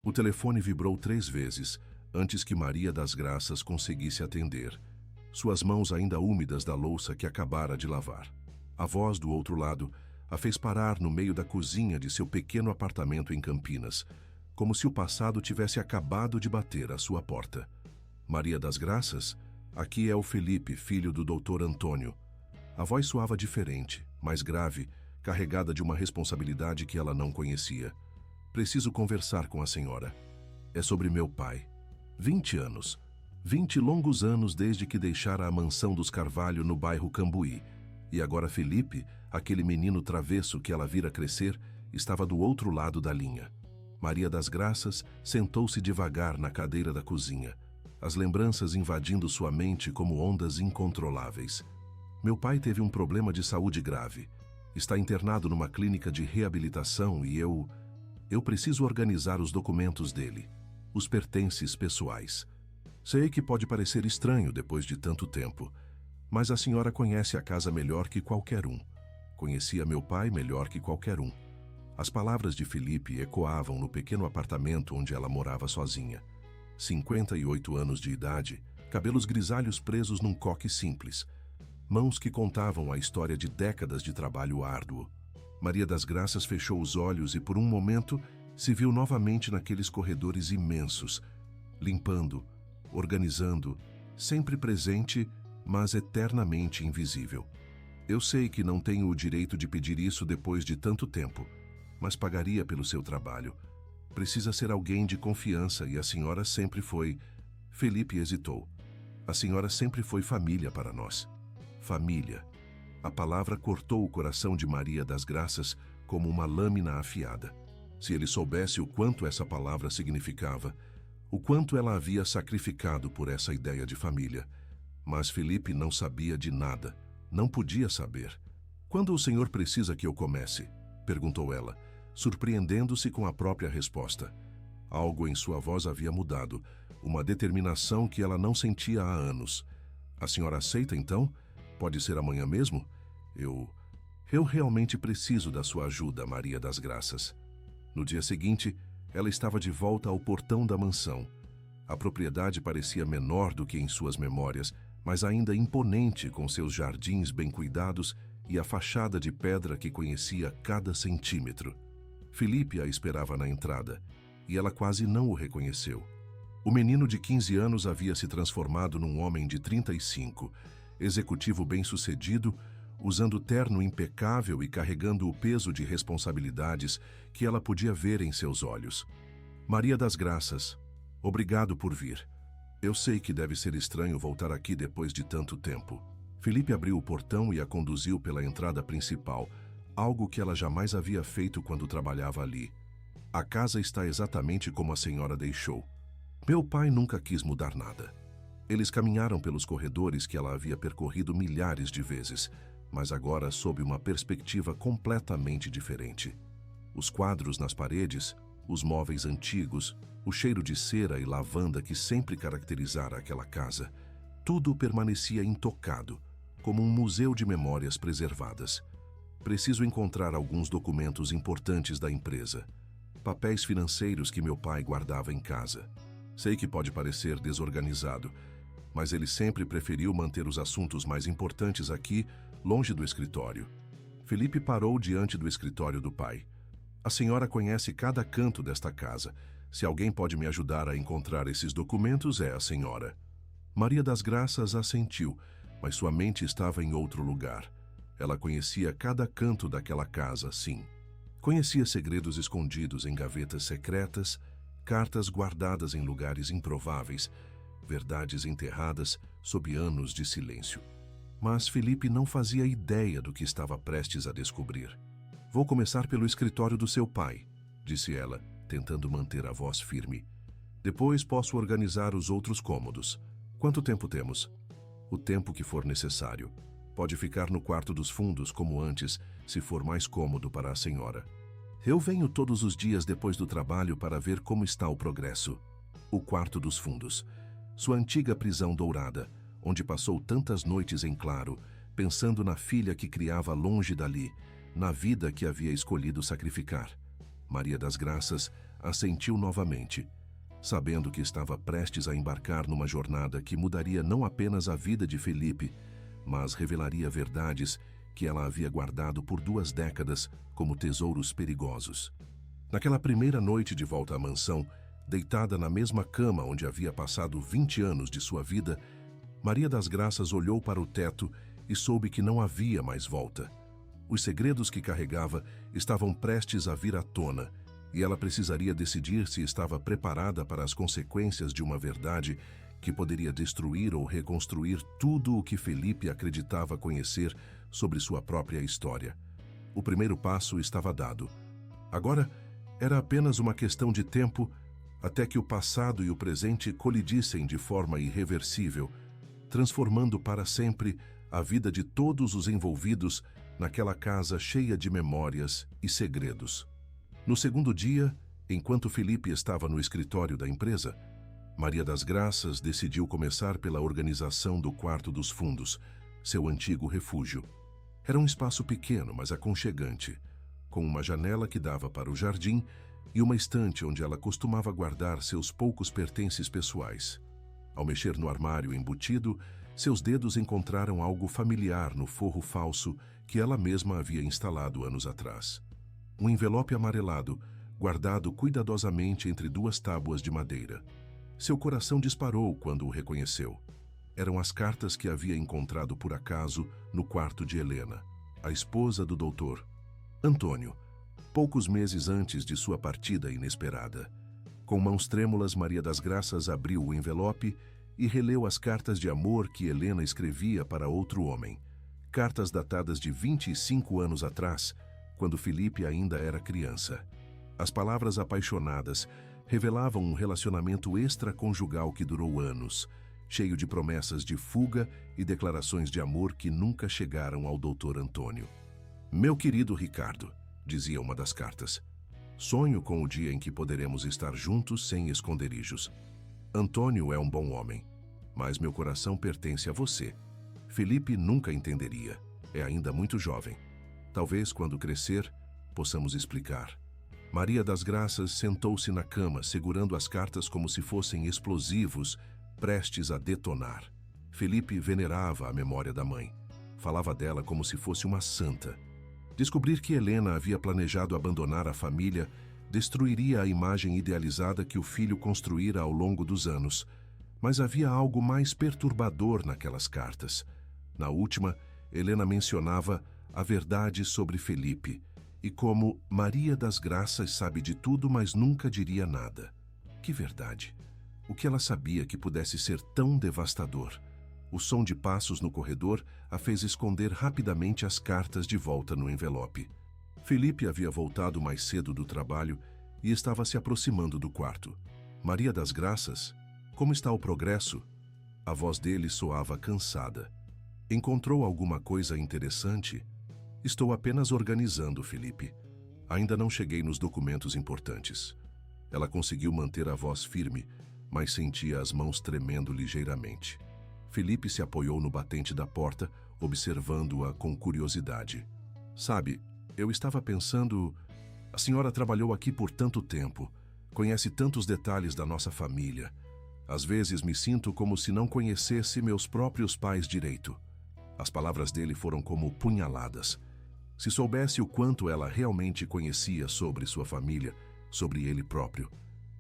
O telefone vibrou 3 vezes, antes que Maria das Graças conseguisse atender, suas mãos ainda úmidas da louça que acabara de lavar. A voz do outro lado a fez parar no meio da cozinha de seu pequeno apartamento em Campinas, como se o passado tivesse acabado de bater à sua porta. Maria das Graças, aqui é o Felipe, filho do Dr. Antônio. A voz soava diferente, mais grave, carregada de uma responsabilidade que ela não conhecia. Preciso conversar com a senhora. É sobre meu pai. 20 anos. 20 longos anos desde que deixara a mansão dos Carvalho no bairro Cambuí. E agora Felipe, aquele menino travesso que ela vira crescer, estava do outro lado da linha. Maria das Graças sentou-se devagar na cadeira da cozinha, as lembranças invadindo sua mente como ondas incontroláveis. Meu pai teve um problema de saúde grave. Está internado numa clínica de reabilitação e eu preciso organizar os documentos dele, os pertences pessoais. Sei que pode parecer estranho depois de tanto tempo, mas a senhora conhece a casa melhor que qualquer um. Conhecia meu pai melhor que qualquer um. As palavras de Felipe ecoavam no pequeno apartamento onde ela morava sozinha. 58 anos de idade, cabelos grisalhos presos num coque simples, mãos que contavam a história de décadas de trabalho árduo. Maria das Graças fechou os olhos e por um momento se viu novamente naqueles corredores imensos, limpando, organizando, sempre presente, mas eternamente invisível. Eu sei que não tenho o direito de pedir isso depois de tanto tempo, mas pagaria pelo seu trabalho. Precisa ser alguém de confiança e a senhora sempre foi... Felipe hesitou. A senhora sempre foi família para nós. Família. A palavra cortou o coração de Maria das Graças como uma lâmina afiada. Se ele soubesse o quanto essa palavra significava, o quanto ela havia sacrificado por essa ideia de família. Mas Felipe não sabia de nada, não podia saber. Quando o senhor precisa que eu comece? Perguntou ela, surpreendendo-se com a própria resposta. Algo em sua voz havia mudado, uma determinação que ela não sentia há anos. A senhora aceita, então? Pode ser amanhã mesmo? Eu realmente preciso da sua ajuda, Maria das Graças. No dia seguinte, ela estava de volta ao portão da mansão. A propriedade parecia menor do que em suas memórias, mas ainda imponente com seus jardins bem cuidados e a fachada de pedra que conhecia cada centímetro. Felipe a esperava na entrada, e ela quase não o reconheceu. O menino de 15 anos havia se transformado num homem de 35, executivo bem-sucedido, usando terno impecável e carregando o peso de responsabilidades que ela podia ver em seus olhos. Maria das Graças, obrigado por vir. Eu sei que deve ser estranho voltar aqui depois de tanto tempo. Felipe abriu o portão e a conduziu pela entrada principal, algo que ela jamais havia feito quando trabalhava ali. A casa está exatamente como a senhora deixou. Meu pai nunca quis mudar nada. Eles caminharam pelos corredores que ela havia percorrido milhares de vezes, mas agora sob uma perspectiva completamente diferente. Os quadros nas paredes, os móveis antigos, o cheiro de cera e lavanda que sempre caracterizara aquela casa, tudo permanecia intocado, como um museu de memórias preservadas. Preciso encontrar alguns documentos importantes da empresa, papéis financeiros que meu pai guardava em casa. Sei que pode parecer desorganizado, mas ele sempre preferiu manter os assuntos mais importantes aqui, longe do escritório. Felipe parou diante do escritório do pai. A senhora conhece cada canto desta casa. Se alguém pode me ajudar a encontrar esses documentos, é a senhora. Maria das Graças assentiu, mas sua mente estava em outro lugar. Ela conhecia cada canto daquela casa, sim. Conhecia segredos escondidos em gavetas secretas, cartas guardadas em lugares improváveis, verdades enterradas sob anos de silêncio. Mas Felipe não fazia ideia do que estava prestes a descobrir. Vou começar pelo escritório do seu pai, disse ela, tentando manter a voz firme. Depois posso organizar os outros cômodos. Quanto tempo temos? O tempo que for necessário. Pode ficar no quarto dos fundos como antes, se for mais cômodo para a senhora. Eu venho todos os dias depois do trabalho para ver como está o progresso. O quarto dos fundos. Sua antiga prisão dourada, onde passou tantas noites em claro, pensando na filha que criava longe dali, na vida que havia escolhido sacrificar. Maria das Graças assentiu novamente, sabendo que estava prestes a embarcar numa jornada que mudaria não apenas a vida de Felipe, mas revelaria verdades que ela havia guardado por 2 décadas como tesouros perigosos. Naquela primeira noite de volta à mansão, deitada na mesma cama onde havia passado 20 anos de sua vida, Maria das Graças olhou para o teto e soube que não havia mais volta. Os segredos que carregava estavam prestes a vir à tona, e ela precisaria decidir se estava preparada para as consequências de uma verdade que poderia destruir ou reconstruir tudo o que Felipe acreditava conhecer sobre sua própria história. O primeiro passo estava dado. Agora, era apenas uma questão de tempo até que o passado e o presente colidissem de forma irreversível, transformando para sempre a vida de todos os envolvidos naquela casa cheia de memórias e segredos. No segundo dia, enquanto Felipe estava no escritório da empresa, Maria das Graças decidiu começar pela organização do quarto dos fundos, seu antigo refúgio. Era um espaço pequeno, mas aconchegante, com uma janela que dava para o jardim e uma estante onde ela costumava guardar seus poucos pertences pessoais. Ao mexer no armário embutido, seus dedos encontraram algo familiar no forro falso que ela mesma havia instalado anos atrás. Um envelope amarelado, guardado cuidadosamente entre 2 tábuas de madeira. Seu coração disparou quando o reconheceu. Eram as cartas que havia encontrado por acaso no quarto de Helena, a esposa do doutor Antônio, poucos meses antes de sua partida inesperada. Com mãos trêmulas, Maria das Graças abriu o envelope e releu as cartas de amor que Helena escrevia para outro homem. Cartas datadas de 25 anos atrás, quando Felipe ainda era criança. As palavras apaixonadas revelavam um relacionamento extraconjugal que durou anos, cheio de promessas de fuga e declarações de amor que nunca chegaram ao doutor Antônio. Meu querido Ricardo, dizia uma das cartas, sonho com o dia em que poderemos estar juntos sem esconderijos. Antônio é um bom homem, mas meu coração pertence a você. Felipe nunca entenderia, é ainda muito jovem. Talvez, quando crescer, possamos explicar. Maria das Graças sentou-se na cama, segurando as cartas como se fossem explosivos, prestes a detonar. Felipe venerava a memória da mãe. Falava dela como se fosse uma santa. Descobrir que Helena havia planejado abandonar a família destruiria a imagem idealizada que o filho construíra ao longo dos anos. Mas havia algo mais perturbador naquelas cartas. Na última, Helena mencionava a verdade sobre Felipe, e como Maria das Graças sabe de tudo, mas nunca diria nada. Que verdade! O que ela sabia que pudesse ser tão devastador? O som de passos no corredor a fez esconder rapidamente as cartas de volta no envelope. Felipe havia voltado mais cedo do trabalho e estava se aproximando do quarto. Maria das Graças, como está o progresso? A voz dele soava cansada. Encontrou alguma coisa interessante? Estou apenas organizando, Felipe. Ainda não cheguei nos documentos importantes. Ela conseguiu manter a voz firme, mas sentia as mãos tremendo ligeiramente. Felipe se apoiou no batente da porta, observando-a com curiosidade. Sabe, eu estava pensando... A senhora trabalhou aqui por tanto tempo, conhece tantos detalhes da nossa família. Às vezes me sinto como se não conhecesse meus próprios pais direito. As palavras dele foram como punhaladas. Se soubesse o quanto ela realmente conhecia sobre sua família, sobre ele próprio,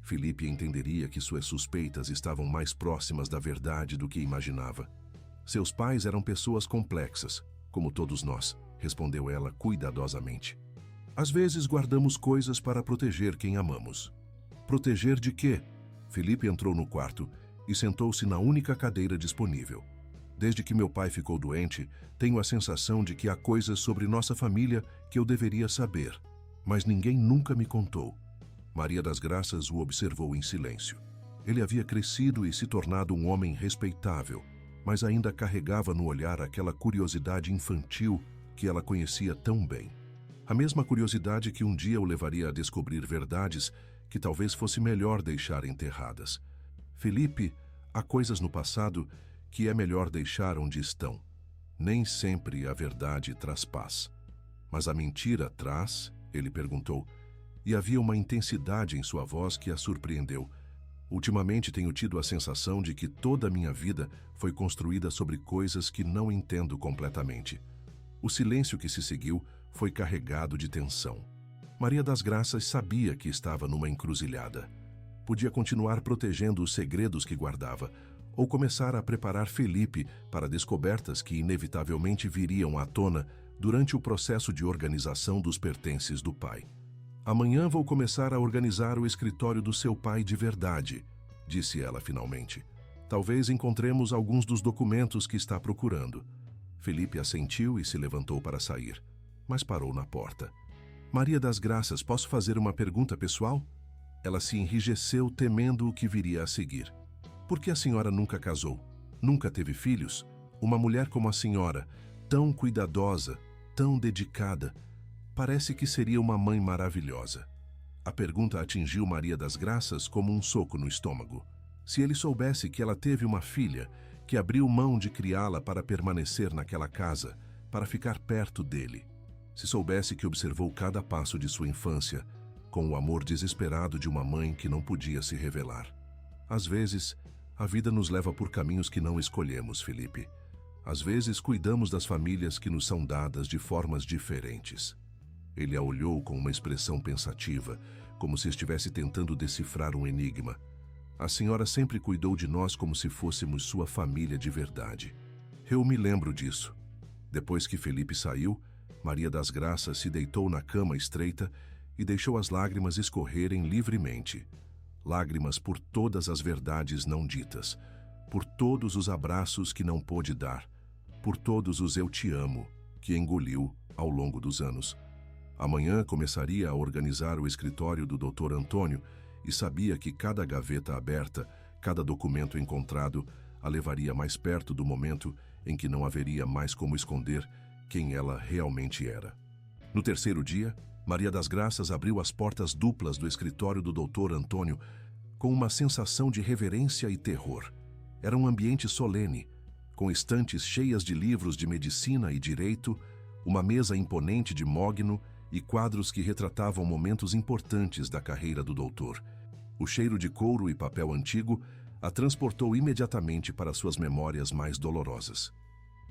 Felipe entenderia que suas suspeitas estavam mais próximas da verdade do que imaginava. Seus pais eram pessoas complexas, como todos nós, respondeu ela cuidadosamente. Às vezes guardamos coisas para proteger quem amamos. Proteger de quê? Felipe entrou no quarto e sentou-se na única cadeira disponível. Desde que meu pai ficou doente, tenho a sensação de que há coisas sobre nossa família que eu deveria saber, mas ninguém nunca me contou. Maria das Graças o observou em silêncio. Ele havia crescido e se tornado um homem respeitável, mas ainda carregava no olhar aquela curiosidade infantil que ela conhecia tão bem. A mesma curiosidade que um dia o levaria a descobrir verdades que talvez fosse melhor deixar enterradas. Felipe, há coisas no passado que é melhor deixar onde estão. Nem sempre a verdade traz paz. Mas a mentira traz? Ele perguntou. e havia uma intensidade em sua voz que a surpreendeu. Ultimamente tenho tido a sensação de que toda a minha vida foi construída sobre coisas que não entendo completamente. O silêncio que se seguiu foi carregado de tensão. Maria das Graças sabia que estava numa encruzilhada. Podia continuar protegendo os segredos que guardava, ou começar a preparar Felipe para descobertas que inevitavelmente viriam à tona durante o processo de organização dos pertences do pai. "Amanhã vou começar a organizar o escritório do seu pai de verdade", disse ela finalmente. "Talvez encontremos alguns dos documentos que está procurando." Felipe assentiu e se levantou para sair, mas parou na porta. "Maria das Graças, posso fazer uma pergunta pessoal?" Ela se enrijeceu, temendo o que viria a seguir. "Por que a senhora nunca casou? Nunca teve filhos? Uma mulher como a senhora, tão cuidadosa, tão dedicada, parece que seria uma mãe maravilhosa." A pergunta atingiu Maria das Graças como um soco no estômago. Se ele soubesse que ela teve uma filha, que abriu mão de criá-la para permanecer naquela casa, para ficar perto dele. Se soubesse que observou cada passo de sua infância, com o amor desesperado de uma mãe que não podia se revelar. Às vezes, a vida nos leva por caminhos que não escolhemos, Felipe. Às vezes, cuidamos das famílias que nos são dadas de formas diferentes. Ele a olhou com uma expressão pensativa, como se estivesse tentando decifrar um enigma. "A senhora sempre cuidou de nós como se fôssemos sua família de verdade." "Eu me lembro disso." Depois que Felipe saiu, Maria das Graças se deitou na cama estreita e deixou as lágrimas escorrerem livremente. Lágrimas por todas as verdades não ditas, por todos os abraços que não pôde dar, por todos os "eu te amo" que engoliu ao longo dos anos. Amanhã começaria a organizar o escritório do Dr. Antônio e sabia que cada gaveta aberta, cada documento encontrado, a levaria mais perto do momento em que não haveria mais como esconder quem ela realmente era. No terceiro dia, Maria das Graças abriu as portas duplas do escritório do Dr. Antônio com uma sensação de reverência e terror. Era um ambiente solene, com estantes cheias de livros de medicina e direito, uma mesa imponente de mogno e quadros que retratavam momentos importantes da carreira do doutor. O cheiro de couro e papel antigo a transportou imediatamente para suas memórias mais dolorosas.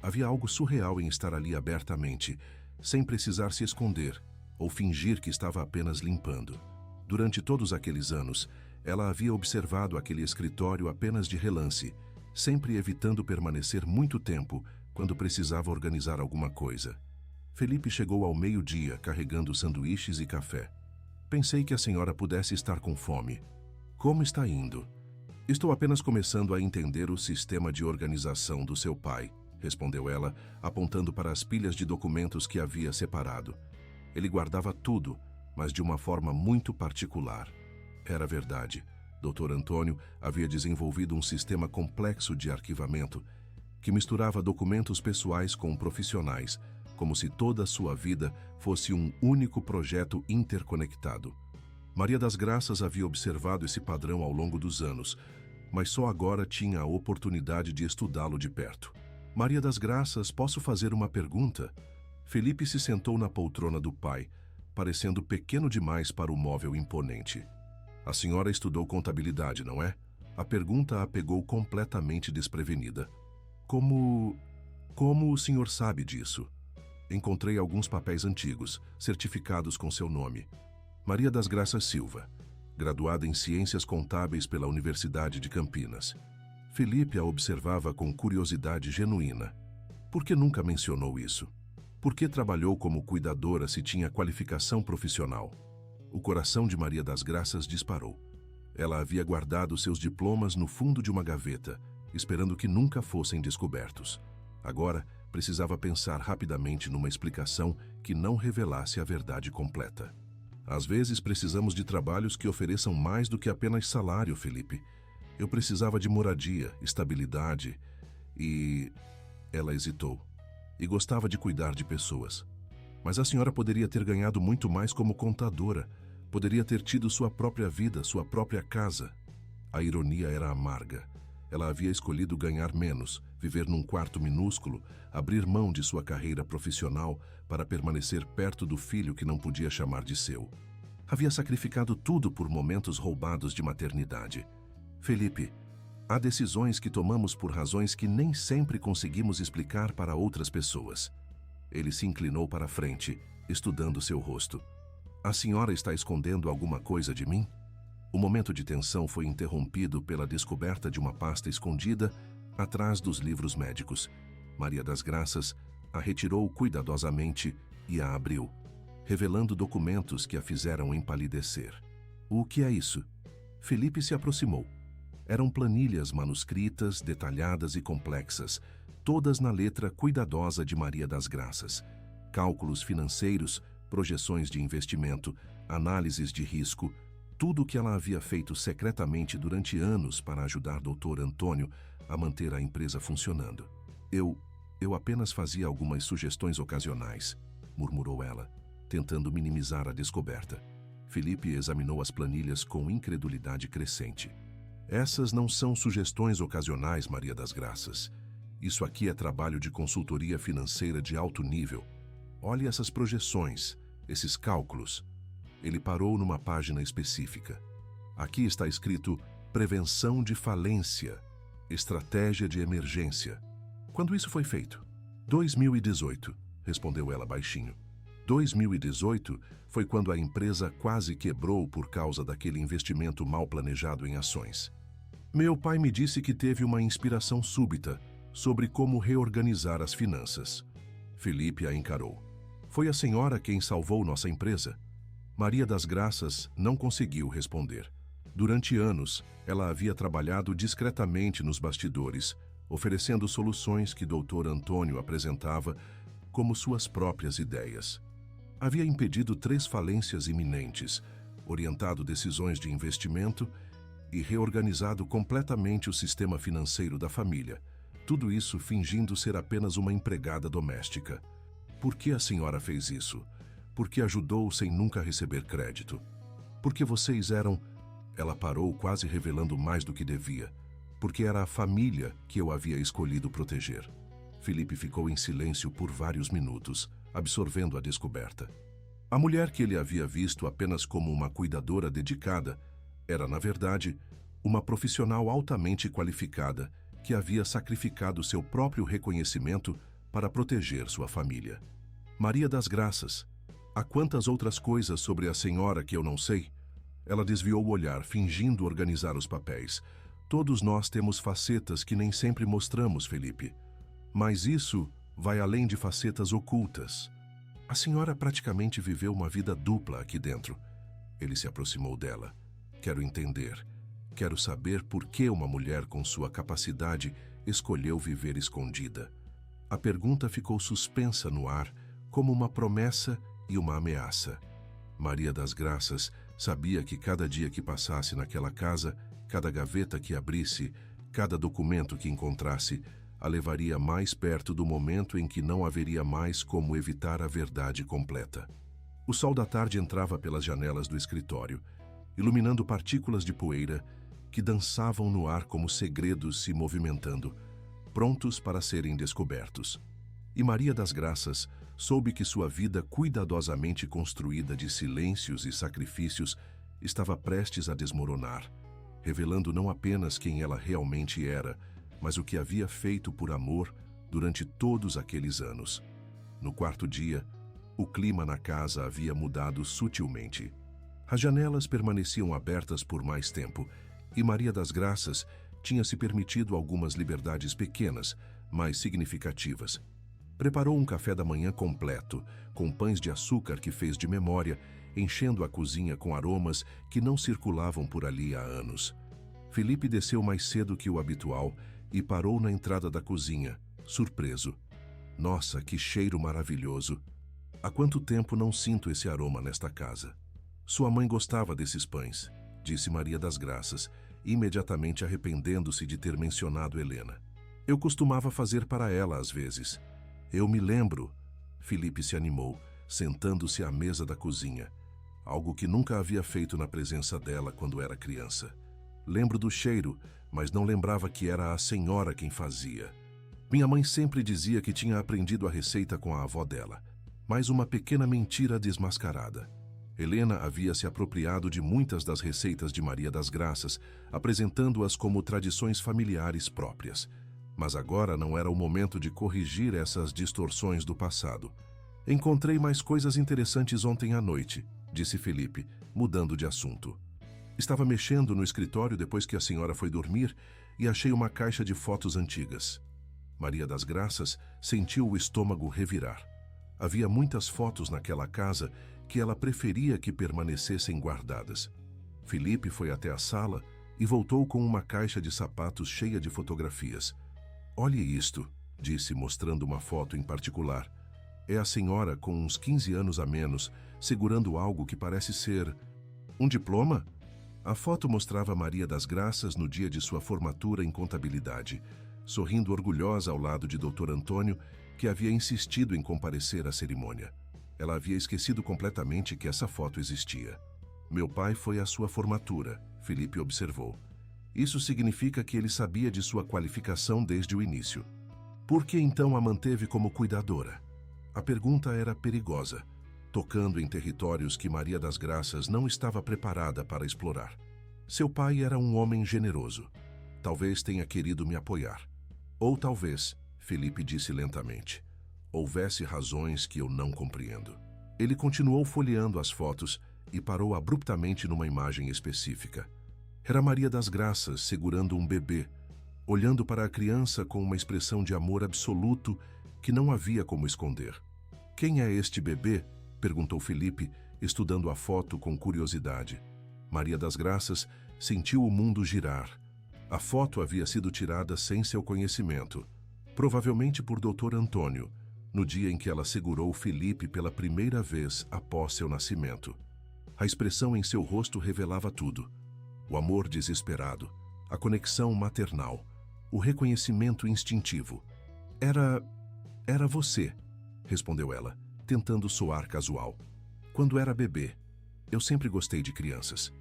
Havia algo surreal em estar ali abertamente, sem precisar se esconder ou fingir que estava apenas limpando. Durante todos aqueles anos, ela havia observado aquele escritório apenas de relance, sempre evitando permanecer muito tempo quando precisava organizar alguma coisa. Felipe chegou ao meio-dia carregando sanduíches e café. "Pensei que a senhora pudesse estar com fome. Como está indo?" "Estou apenas começando a entender o sistema de organização do seu pai", respondeu ela, apontando para as pilhas de documentos que havia separado. Ele guardava tudo, mas de uma forma muito particular. Era verdade. Dr. Antônio havia desenvolvido um sistema complexo de arquivamento que misturava documentos pessoais com profissionais, como se toda a sua vida fosse um único projeto interconectado. Maria das Graças havia observado esse padrão ao longo dos anos, mas só agora tinha a oportunidade de estudá-lo de perto. "Maria das Graças, posso fazer uma pergunta?" Felipe se sentou na poltrona do pai, parecendo pequeno demais para o móvel imponente. "A senhora estudou contabilidade, não é?" A pergunta a pegou completamente desprevenida. Como o senhor sabe disso?" "Encontrei alguns papéis antigos, certificados com seu nome. Maria das Graças Silva, graduada em Ciências Contábeis pela Universidade de Campinas." Felipe a observava com curiosidade genuína. Por que nunca mencionou isso? Por que trabalhou como cuidadora se tinha qualificação profissional? O coração de Maria das Graças disparou. Ela havia guardado seus diplomas no fundo de uma gaveta, esperando que nunca fossem descobertos. Agora, precisava pensar rapidamente numa explicação que não revelasse a verdade completa. "Às vezes precisamos de trabalhos que ofereçam mais do que apenas salário, Felipe. Eu precisava de moradia, estabilidade e..." Ela hesitou. "E gostava de cuidar de pessoas. Mas a senhora poderia ter ganhado muito mais como contadora. Poderia ter tido sua própria vida, sua própria casa." A ironia era amarga. Ela havia escolhido ganhar menos, viver num quarto minúsculo, abrir mão de sua carreira profissional para permanecer perto do filho que não podia chamar de seu. Havia sacrificado tudo por momentos roubados de maternidade. Felipe, há decisões que tomamos por razões que nem sempre conseguimos explicar para outras pessoas. Ele se inclinou para a frente, estudando seu rosto. A senhora está escondendo alguma coisa de mim? O momento de tensão foi interrompido pela descoberta de uma pasta escondida atrás dos livros médicos. Maria das Graças a retirou cuidadosamente e a abriu, revelando documentos que a fizeram empalidecer. O que é isso? Felipe se aproximou. Eram planilhas manuscritas, detalhadas e complexas, todas na letra cuidadosa de Maria das Graças. Cálculos financeiros, projeções de investimento, análises de risco, tudo o que ela havia feito secretamente durante anos para ajudar Dr. Antônio a manter a empresa funcionando. Eu apenas fazia algumas sugestões ocasionais, murmurou ela, tentando minimizar a descoberta. Felipe examinou as planilhas com incredulidade crescente. Essas não são sugestões ocasionais, Maria das Graças. Isso aqui é trabalho de consultoria financeira de alto nível. Olhe essas projeções, esses cálculos. Ele parou numa página específica. Aqui está escrito prevenção de falência, estratégia de emergência. Quando isso foi feito? 2018, respondeu ela baixinho. 2018 foi quando a empresa quase quebrou por causa daquele investimento mal planejado em ações. Meu pai me disse que teve uma inspiração súbita sobre como reorganizar as finanças. Felipe a encarou. Foi a senhora quem salvou nossa empresa? Maria das Graças não conseguiu responder. Durante anos, ela havia trabalhado discretamente nos bastidores, oferecendo soluções que Dr. Antônio apresentava como suas próprias ideias. Havia impedido 3 falências iminentes, orientado decisões de investimento e reorganizado completamente o sistema financeiro da família. Tudo isso fingindo ser apenas uma empregada doméstica. Por que a senhora fez isso? Porque ajudou sem nunca receber crédito. Porque vocês eram... Ela parou, quase revelando mais do que devia. Porque era a família que eu havia escolhido proteger. Felipe ficou em silêncio por vários minutos, absorvendo a descoberta. A mulher que ele havia visto apenas como uma cuidadora dedicada era, na verdade, uma profissional altamente qualificada que havia sacrificado seu próprio reconhecimento para proteger sua família. Maria das Graças, há quantas outras coisas sobre a senhora que eu não sei? Ela desviou o olhar, fingindo organizar os papéis. Todos nós temos facetas que nem sempre mostramos, Felipe. Mas isso vai além de facetas ocultas. A senhora praticamente viveu uma vida dupla aqui dentro. Ele se aproximou dela. Quero entender. Quero saber por que uma mulher com sua capacidade escolheu viver escondida. A pergunta ficou suspensa no ar, como uma promessa e uma ameaça. Maria das Graças sabia que cada dia que passasse naquela casa, cada gaveta que abrisse, cada documento que encontrasse, a levaria mais perto do momento em que não haveria mais como evitar a verdade completa. O sol da tarde entrava pelas janelas do escritório, iluminando partículas de poeira que dançavam no ar como segredos se movimentando, prontos para serem descobertos. E Maria das Graças soube que sua vida cuidadosamente construída de silêncios e sacrifícios estava prestes a desmoronar, revelando não apenas quem ela realmente era, mas o que havia feito por amor durante todos aqueles anos. No quarto dia, o clima na casa havia mudado sutilmente. As janelas permaneciam abertas por mais tempo e Maria das Graças tinha se permitido algumas liberdades pequenas, mas significativas. Preparou um café da manhã completo, com pães de açúcar que fez de memória, enchendo a cozinha com aromas que não circulavam por ali há anos. Felipe desceu mais cedo que o habitual e parou na entrada da cozinha, surpreso. Nossa, que cheiro maravilhoso! Há quanto tempo não sinto esse aroma nesta casa? Sua mãe gostava desses pães, disse Maria das Graças, imediatamente arrependendo-se de ter mencionado Helena. Eu costumava fazer para ela às vezes. Eu me lembro. Felipe se animou, sentando-se à mesa da cozinha, algo que nunca havia feito na presença dela quando era criança. Lembro do cheiro, mas não lembrava que era a senhora quem fazia. Minha mãe sempre dizia que tinha aprendido a receita com a avó dela, mas uma pequena mentira desmascarada. Helena havia se apropriado de muitas das receitas de Maria das Graças, apresentando-as como tradições familiares próprias. Mas agora não era o momento de corrigir essas distorções do passado. Encontrei mais coisas interessantes ontem à noite, disse Felipe, mudando de assunto. Estava mexendo no escritório depois que a senhora foi dormir e achei uma caixa de fotos antigas. Maria das Graças sentiu o estômago revirar. Havia muitas fotos naquela casa que ela preferia que permanecessem guardadas. Felipe foi até a sala e voltou com uma caixa de sapatos cheia de fotografias. Olhe isto, disse, mostrando uma foto em particular. É a senhora com uns 15 anos a menos, segurando algo que parece ser um diploma? A foto mostrava Maria das Graças no dia de sua formatura em contabilidade, sorrindo orgulhosa ao lado de Dr. Antônio, que havia insistido em comparecer à cerimônia. Ela havia esquecido completamente que essa foto existia. Meu pai foi à sua formatura, Felipe observou. Isso significa que ele sabia de sua qualificação desde o início. Por que então a manteve como cuidadora? A pergunta era perigosa, tocando em territórios que Maria das Graças não estava preparada para explorar. Seu pai era um homem generoso. Talvez tenha querido me apoiar. Ou talvez, Felipe disse lentamente, houvesse razões que eu não compreendo. Ele continuou folheando as fotos e parou abruptamente numa imagem específica. Era Maria das Graças segurando um bebê, olhando para a criança com uma expressão de amor absoluto que não havia como esconder. Quem é este bebê? Perguntou Felipe, estudando a foto com curiosidade. Maria das Graças sentiu o mundo girar. A foto havia sido tirada sem seu conhecimento, provavelmente por Dr. Antônio, no dia em que ela segurou Felipe pela primeira vez após seu nascimento. A expressão em seu rosto revelava tudo. O amor desesperado, a conexão maternal, o reconhecimento instintivo. Era você, respondeu ela, tentando soar casual. Quando era bebê, eu sempre gostei de crianças.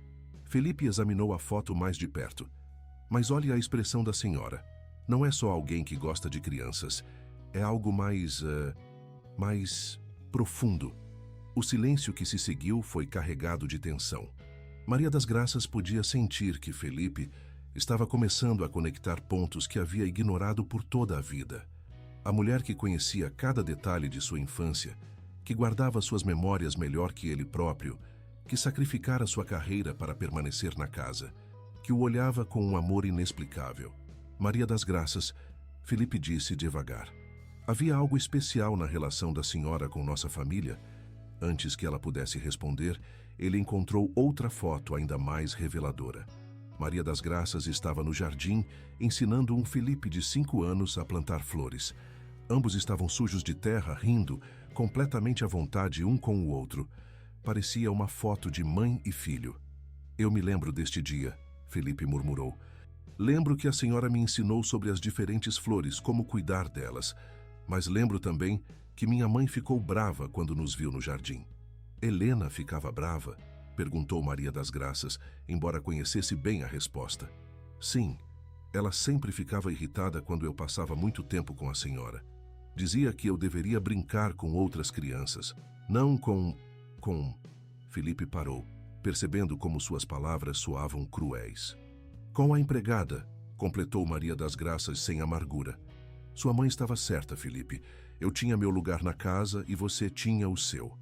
Felipe examinou a foto mais de perto. Mas olhe a expressão da senhora. Não é só alguém que gosta de crianças. É algo mais profundo. O silêncio que se seguiu foi carregado de tensão. Maria das Graças podia sentir que Felipe estava começando a conectar pontos que havia ignorado por toda a vida. A mulher que conhecia cada detalhe de sua infância, que guardava suas memórias melhor que ele próprio, que sacrificara sua carreira para permanecer na casa, que o olhava com um amor inexplicável. Maria das Graças, Felipe disse devagar. Havia algo especial na relação da senhora com nossa família? Antes que ela pudesse responder, ele encontrou outra foto ainda mais reveladora. Maria das Graças estava no jardim, ensinando um Felipe de 5 anos a plantar flores. Ambos estavam sujos de terra, rindo, completamente à vontade um com o outro. Parecia uma foto de mãe e filho. Eu me lembro deste dia, Felipe murmurou. Lembro que a senhora me ensinou sobre as diferentes flores, como cuidar delas. Mas lembro também que minha mãe ficou brava quando nos viu no jardim. Helena ficava brava? Perguntou Maria das Graças, embora conhecesse bem a resposta. Sim, ela sempre ficava irritada quando eu passava muito tempo com a senhora. Dizia que eu deveria brincar com outras crianças, não com... Felipe parou, percebendo como suas palavras soavam cruéis. Com a empregada, completou Maria das Graças sem amargura. Sua mãe estava certa, Felipe. Eu tinha meu lugar na casa e você tinha o seu.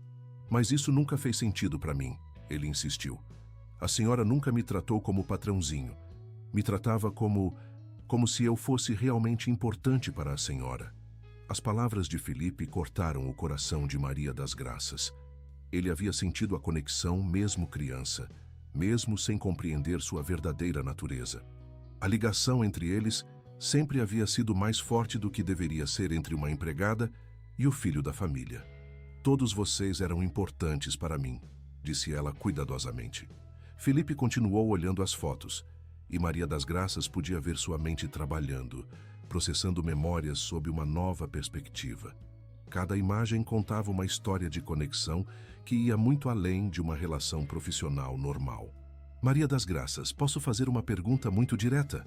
Mas isso nunca fez sentido para mim, ele insistiu. A senhora nunca me tratou como patrãozinho. Me tratava como se eu fosse realmente importante para a senhora. As palavras de Felipe cortaram o coração de Maria das Graças. Ele havia sentido a conexão mesmo criança, mesmo sem compreender sua verdadeira natureza. A ligação entre eles sempre havia sido mais forte do que deveria ser entre uma empregada e o filho da família. Todos vocês eram importantes para mim, disse ela cuidadosamente. Felipe continuou olhando as fotos, e Maria das Graças podia ver sua mente trabalhando, processando memórias sob uma nova perspectiva. Cada imagem contava uma história de conexão que ia muito além de uma relação profissional normal. Maria das Graças, posso fazer uma pergunta muito direta?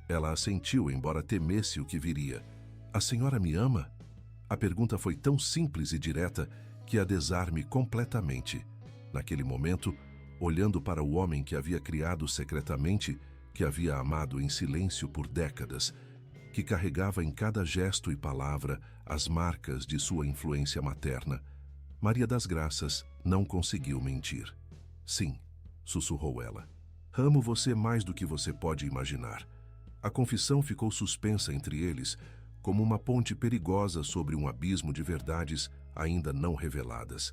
Ela assentiu, embora temesse o que viria. A senhora me ama? A pergunta foi tão simples e direta que a desarme completamente. Naquele momento, olhando para o homem que havia criado secretamente, que havia amado em silêncio por décadas, que carregava em cada gesto e palavra as marcas de sua influência materna, Maria das Graças não conseguiu mentir. Sim, sussurrou ela. Amo você mais do que você pode imaginar. A confissão ficou suspensa entre eles, como uma ponte perigosa sobre um abismo de verdades ainda não reveladas.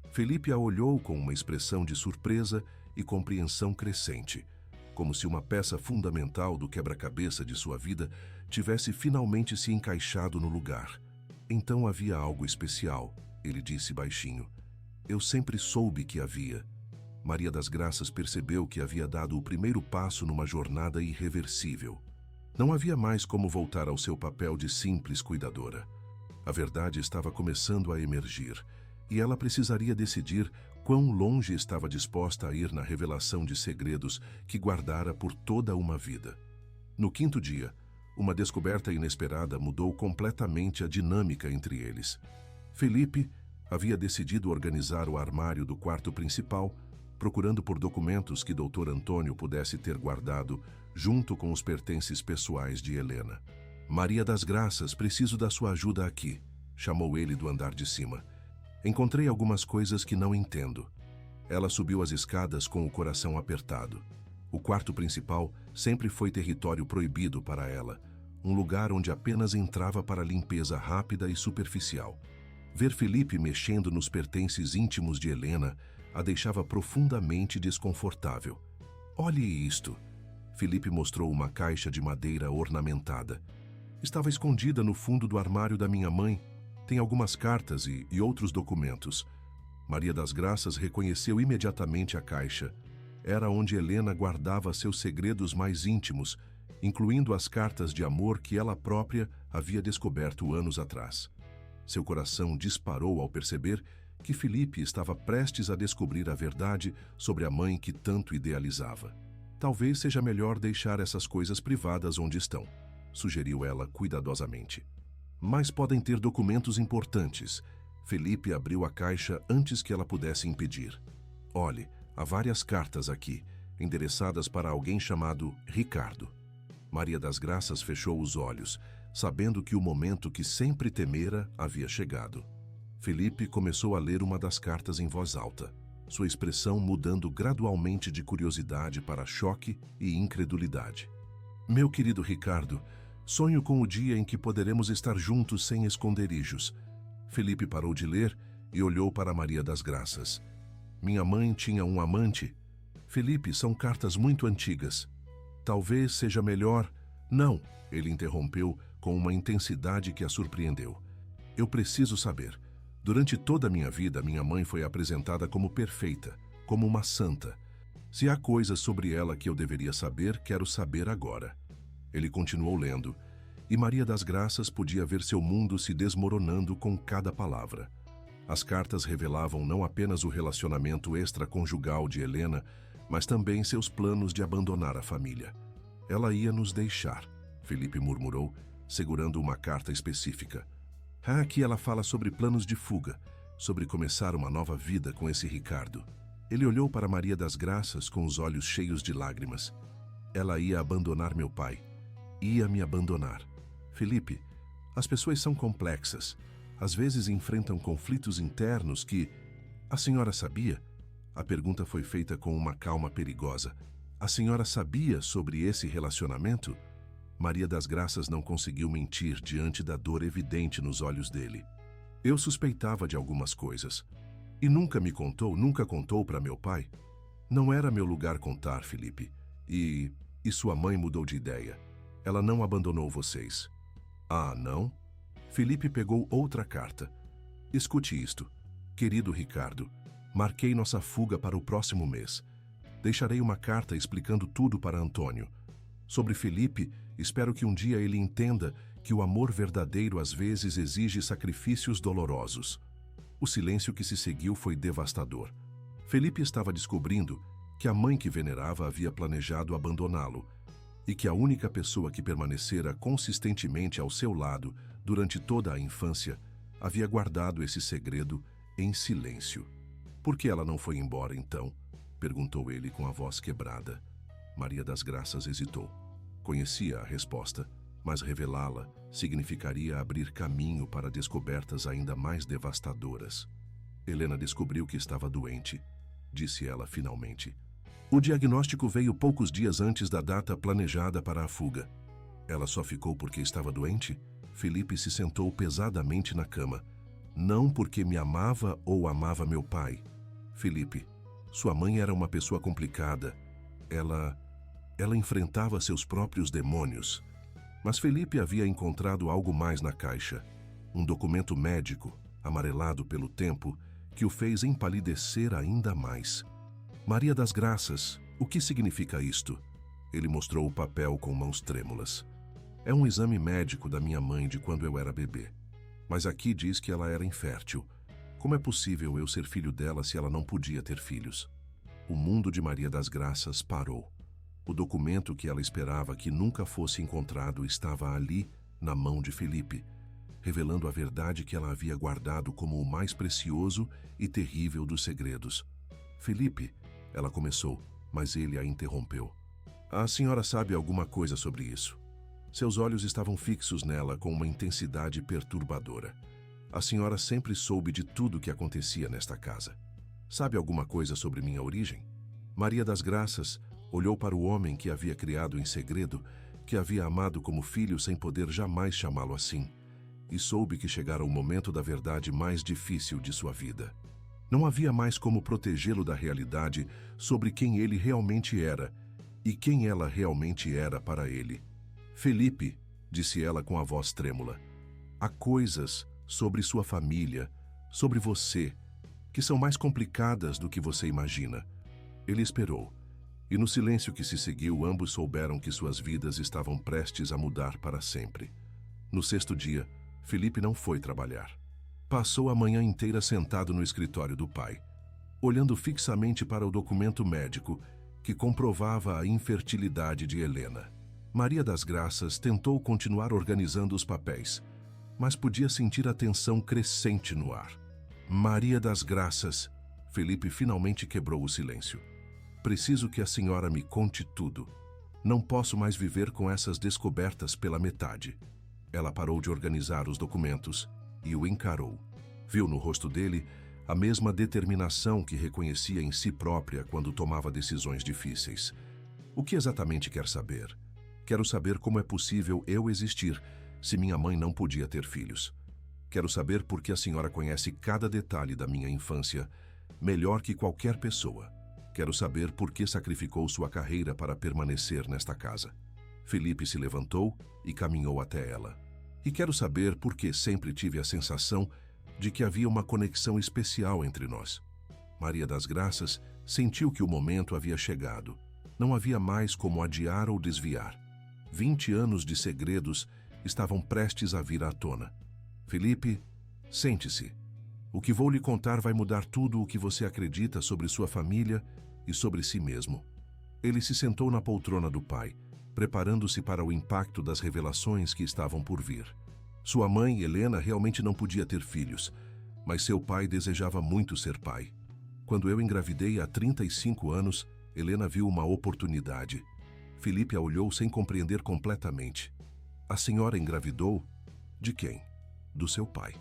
Felipe a olhou com uma expressão de surpresa e compreensão crescente, como se uma peça fundamental do quebra-cabeça de sua vida tivesse finalmente se encaixado no lugar. Então havia algo especial, ele disse baixinho. Eu sempre soube que havia. Maria das Graças percebeu que havia dado o primeiro passo numa jornada irreversível. Não havia mais como voltar ao seu papel de simples cuidadora. A verdade estava começando a emergir, e ela precisaria decidir quão longe estava disposta a ir na revelação de segredos que guardara por toda uma vida. No quinto dia, uma descoberta inesperada mudou completamente a dinâmica entre eles. Felipe havia decidido organizar o armário do quarto principal, procurando por documentos que Dr. Antônio pudesse ter guardado junto com os pertences pessoais de Helena. Maria das Graças, preciso da sua ajuda aqui, chamou ele do andar de cima. Encontrei algumas coisas que não entendo. Ela subiu as escadas com o coração apertado. O quarto principal sempre foi território proibido para ela, um lugar onde apenas entrava para limpeza rápida e superficial. Ver Felipe mexendo nos pertences íntimos de Helena a deixava profundamente desconfortável. Olhe isto. Felipe mostrou uma caixa de madeira ornamentada. Estava escondida no fundo do armário da minha mãe. Tem algumas cartas e outros documentos. Maria das Graças reconheceu imediatamente a caixa. Era onde Helena guardava seus segredos mais íntimos, incluindo as cartas de amor que ela própria havia descoberto anos atrás. Seu coração disparou ao perceber que Felipe estava prestes a descobrir a verdade sobre a mãe que tanto idealizava. Talvez seja melhor deixar essas coisas privadas onde estão, sugeriu ela cuidadosamente. Mas podem ter documentos importantes. Felipe abriu a caixa antes que ela pudesse impedir. Olhe, há várias cartas aqui, endereçadas para alguém chamado Ricardo. Maria das Graças fechou os olhos, sabendo que o momento que sempre temera havia chegado. Felipe começou a ler uma das cartas em voz alta, sua expressão mudando gradualmente de curiosidade para choque e incredulidade. Meu querido Ricardo, sonho com o dia em que poderemos estar juntos sem esconderijos. Felipe parou de ler e olhou para Maria das Graças. Minha mãe tinha um amante? Felipe, são cartas muito antigas. Talvez seja melhor... Não, ele interrompeu com uma intensidade que a surpreendeu. Eu preciso saber. Durante toda a minha vida, minha mãe foi apresentada como perfeita, como uma santa. Se há coisas sobre ela que eu deveria saber, quero saber agora. Ele continuou lendo, e Maria das Graças podia ver seu mundo se desmoronando com cada palavra. As cartas revelavam não apenas o relacionamento extraconjugal de Helena, mas também seus planos de abandonar a família. Ela ia nos deixar, Felipe murmurou, segurando uma carta específica. Aqui ela fala sobre planos de fuga, sobre começar uma nova vida com esse Ricardo. Ele olhou para Maria das Graças com os olhos cheios de lágrimas. Ela ia abandonar meu pai. Ia me abandonar. Felipe, as pessoas são complexas. Às vezes enfrentam conflitos internos que... A senhora sabia? A pergunta foi feita com uma calma perigosa. A senhora sabia sobre esse relacionamento? Maria das Graças não conseguiu mentir diante da dor evidente nos olhos dele. Eu suspeitava de algumas coisas. E nunca contou para meu pai? Não era meu lugar contar, Felipe. E sua mãe mudou de ideia. Ela não abandonou vocês. Ah, não? Felipe pegou outra carta. Escute isto. Querido Ricardo, marquei nossa fuga para o próximo mês. Deixarei uma carta explicando tudo para Antônio. Sobre Felipe, espero que um dia ele entenda que o amor verdadeiro às vezes exige sacrifícios dolorosos. O silêncio que se seguiu foi devastador. Felipe estava descobrindo que a mãe que venerava havia planejado abandoná-lo e que a única pessoa que permanecera consistentemente ao seu lado durante toda a infância havia guardado esse segredo em silêncio. Por que ela não foi embora, então? Perguntou ele com a voz quebrada. Maria das Graças hesitou. Conhecia a resposta, mas revelá-la significaria abrir caminho para descobertas ainda mais devastadoras. Helena descobriu que estava doente, disse ela finalmente. O diagnóstico veio poucos dias antes da data planejada para a fuga. Ela só ficou porque estava doente? Felipe se sentou pesadamente na cama. Não porque me amava ou amava meu pai. Felipe, sua mãe era uma pessoa complicada. Ela enfrentava seus próprios demônios. Mas Felipe havia encontrado algo mais na caixa. Um documento médico, amarelado pelo tempo, que o fez empalidecer ainda mais. Maria das Graças, o que significa isto? Ele mostrou o papel com mãos trêmulas. É um exame médico da minha mãe de quando eu era bebê. Mas aqui diz que ela era infértil. Como é possível eu ser filho dela se ela não podia ter filhos? O mundo de Maria das Graças parou. O documento que ela esperava que nunca fosse encontrado estava ali, na mão de Felipe, revelando a verdade que ela havia guardado como o mais precioso e terrível dos segredos. Felipe, ela começou, mas ele a interrompeu. A senhora sabe alguma coisa sobre isso? Seus olhos estavam fixos nela com uma intensidade perturbadora. A senhora sempre soube de tudo o que acontecia nesta casa. Sabe alguma coisa sobre minha origem? Maria das Graças olhou para o homem que havia criado em segredo, que havia amado como filho sem poder jamais chamá-lo assim, e soube que chegara o momento da verdade mais difícil de sua vida. Não havia mais como protegê-lo da realidade sobre quem ele realmente era e quem ela realmente era para ele. Felipe, disse ela com a voz trêmula, há coisas sobre sua família, sobre você, que são mais complicadas do que você imagina. Ele esperou, e no silêncio que se seguiu, ambos souberam que suas vidas estavam prestes a mudar para sempre. No sexto dia, Felipe não foi trabalhar. Passou a manhã inteira sentado no escritório do pai, olhando fixamente para o documento médico que comprovava a infertilidade de Helena. Maria das Graças tentou continuar organizando os papéis, mas podia sentir a tensão crescente no ar. Maria das Graças, Felipe finalmente quebrou o silêncio. Preciso que a senhora me conte tudo. Não posso mais viver com essas descobertas pela metade. Ela parou de organizar os documentos e o encarou. Viu no rosto dele a mesma determinação que reconhecia em si própria quando tomava decisões difíceis. O que exatamente quer saber? Quero saber como é possível eu existir se minha mãe não podia ter filhos. Quero saber por que a senhora conhece cada detalhe da minha infância melhor que qualquer pessoa. Quero saber por que sacrificou sua carreira para permanecer nesta casa. Felipe se levantou e caminhou até ela. E quero saber por que sempre tive a sensação de que havia uma conexão especial entre nós. Maria das Graças sentiu que o momento havia chegado. Não havia mais como adiar ou desviar. 20 anos de segredos estavam prestes a vir à tona. Felipe, sente-se. O que vou lhe contar vai mudar tudo o que você acredita sobre sua família e sobre si mesmo. Ele se sentou na poltrona do pai, preparando-se para o impacto das revelações que estavam por vir. Sua mãe, Helena, realmente não podia ter filhos, mas seu pai desejava muito ser pai. Quando eu engravidei há 35 anos, Helena viu uma oportunidade. Felipe a olhou sem compreender completamente. A senhora engravidou? De quem? Do seu pai.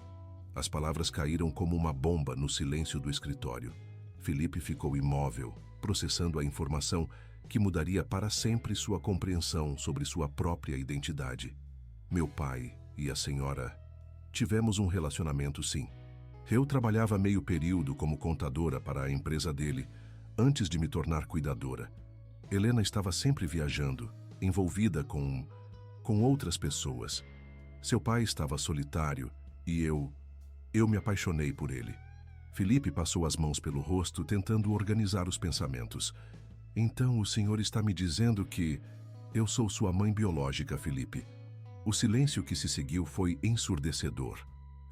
As palavras caíram como uma bomba no silêncio do escritório. Felipe ficou imóvel, processando a informação que mudaria para sempre sua compreensão sobre sua própria identidade. Meu pai e a senhora tivemos um relacionamento, sim. Eu trabalhava meio período como contadora para a empresa dele, antes de me tornar cuidadora. Helena estava sempre viajando, envolvida com outras pessoas. Seu pai estava solitário e eu me apaixonei por ele. Felipe passou as mãos pelo rosto, tentando organizar os pensamentos. Então o senhor está me dizendo que eu sou sua mãe biológica, Felipe. O silêncio que se seguiu foi ensurdecedor.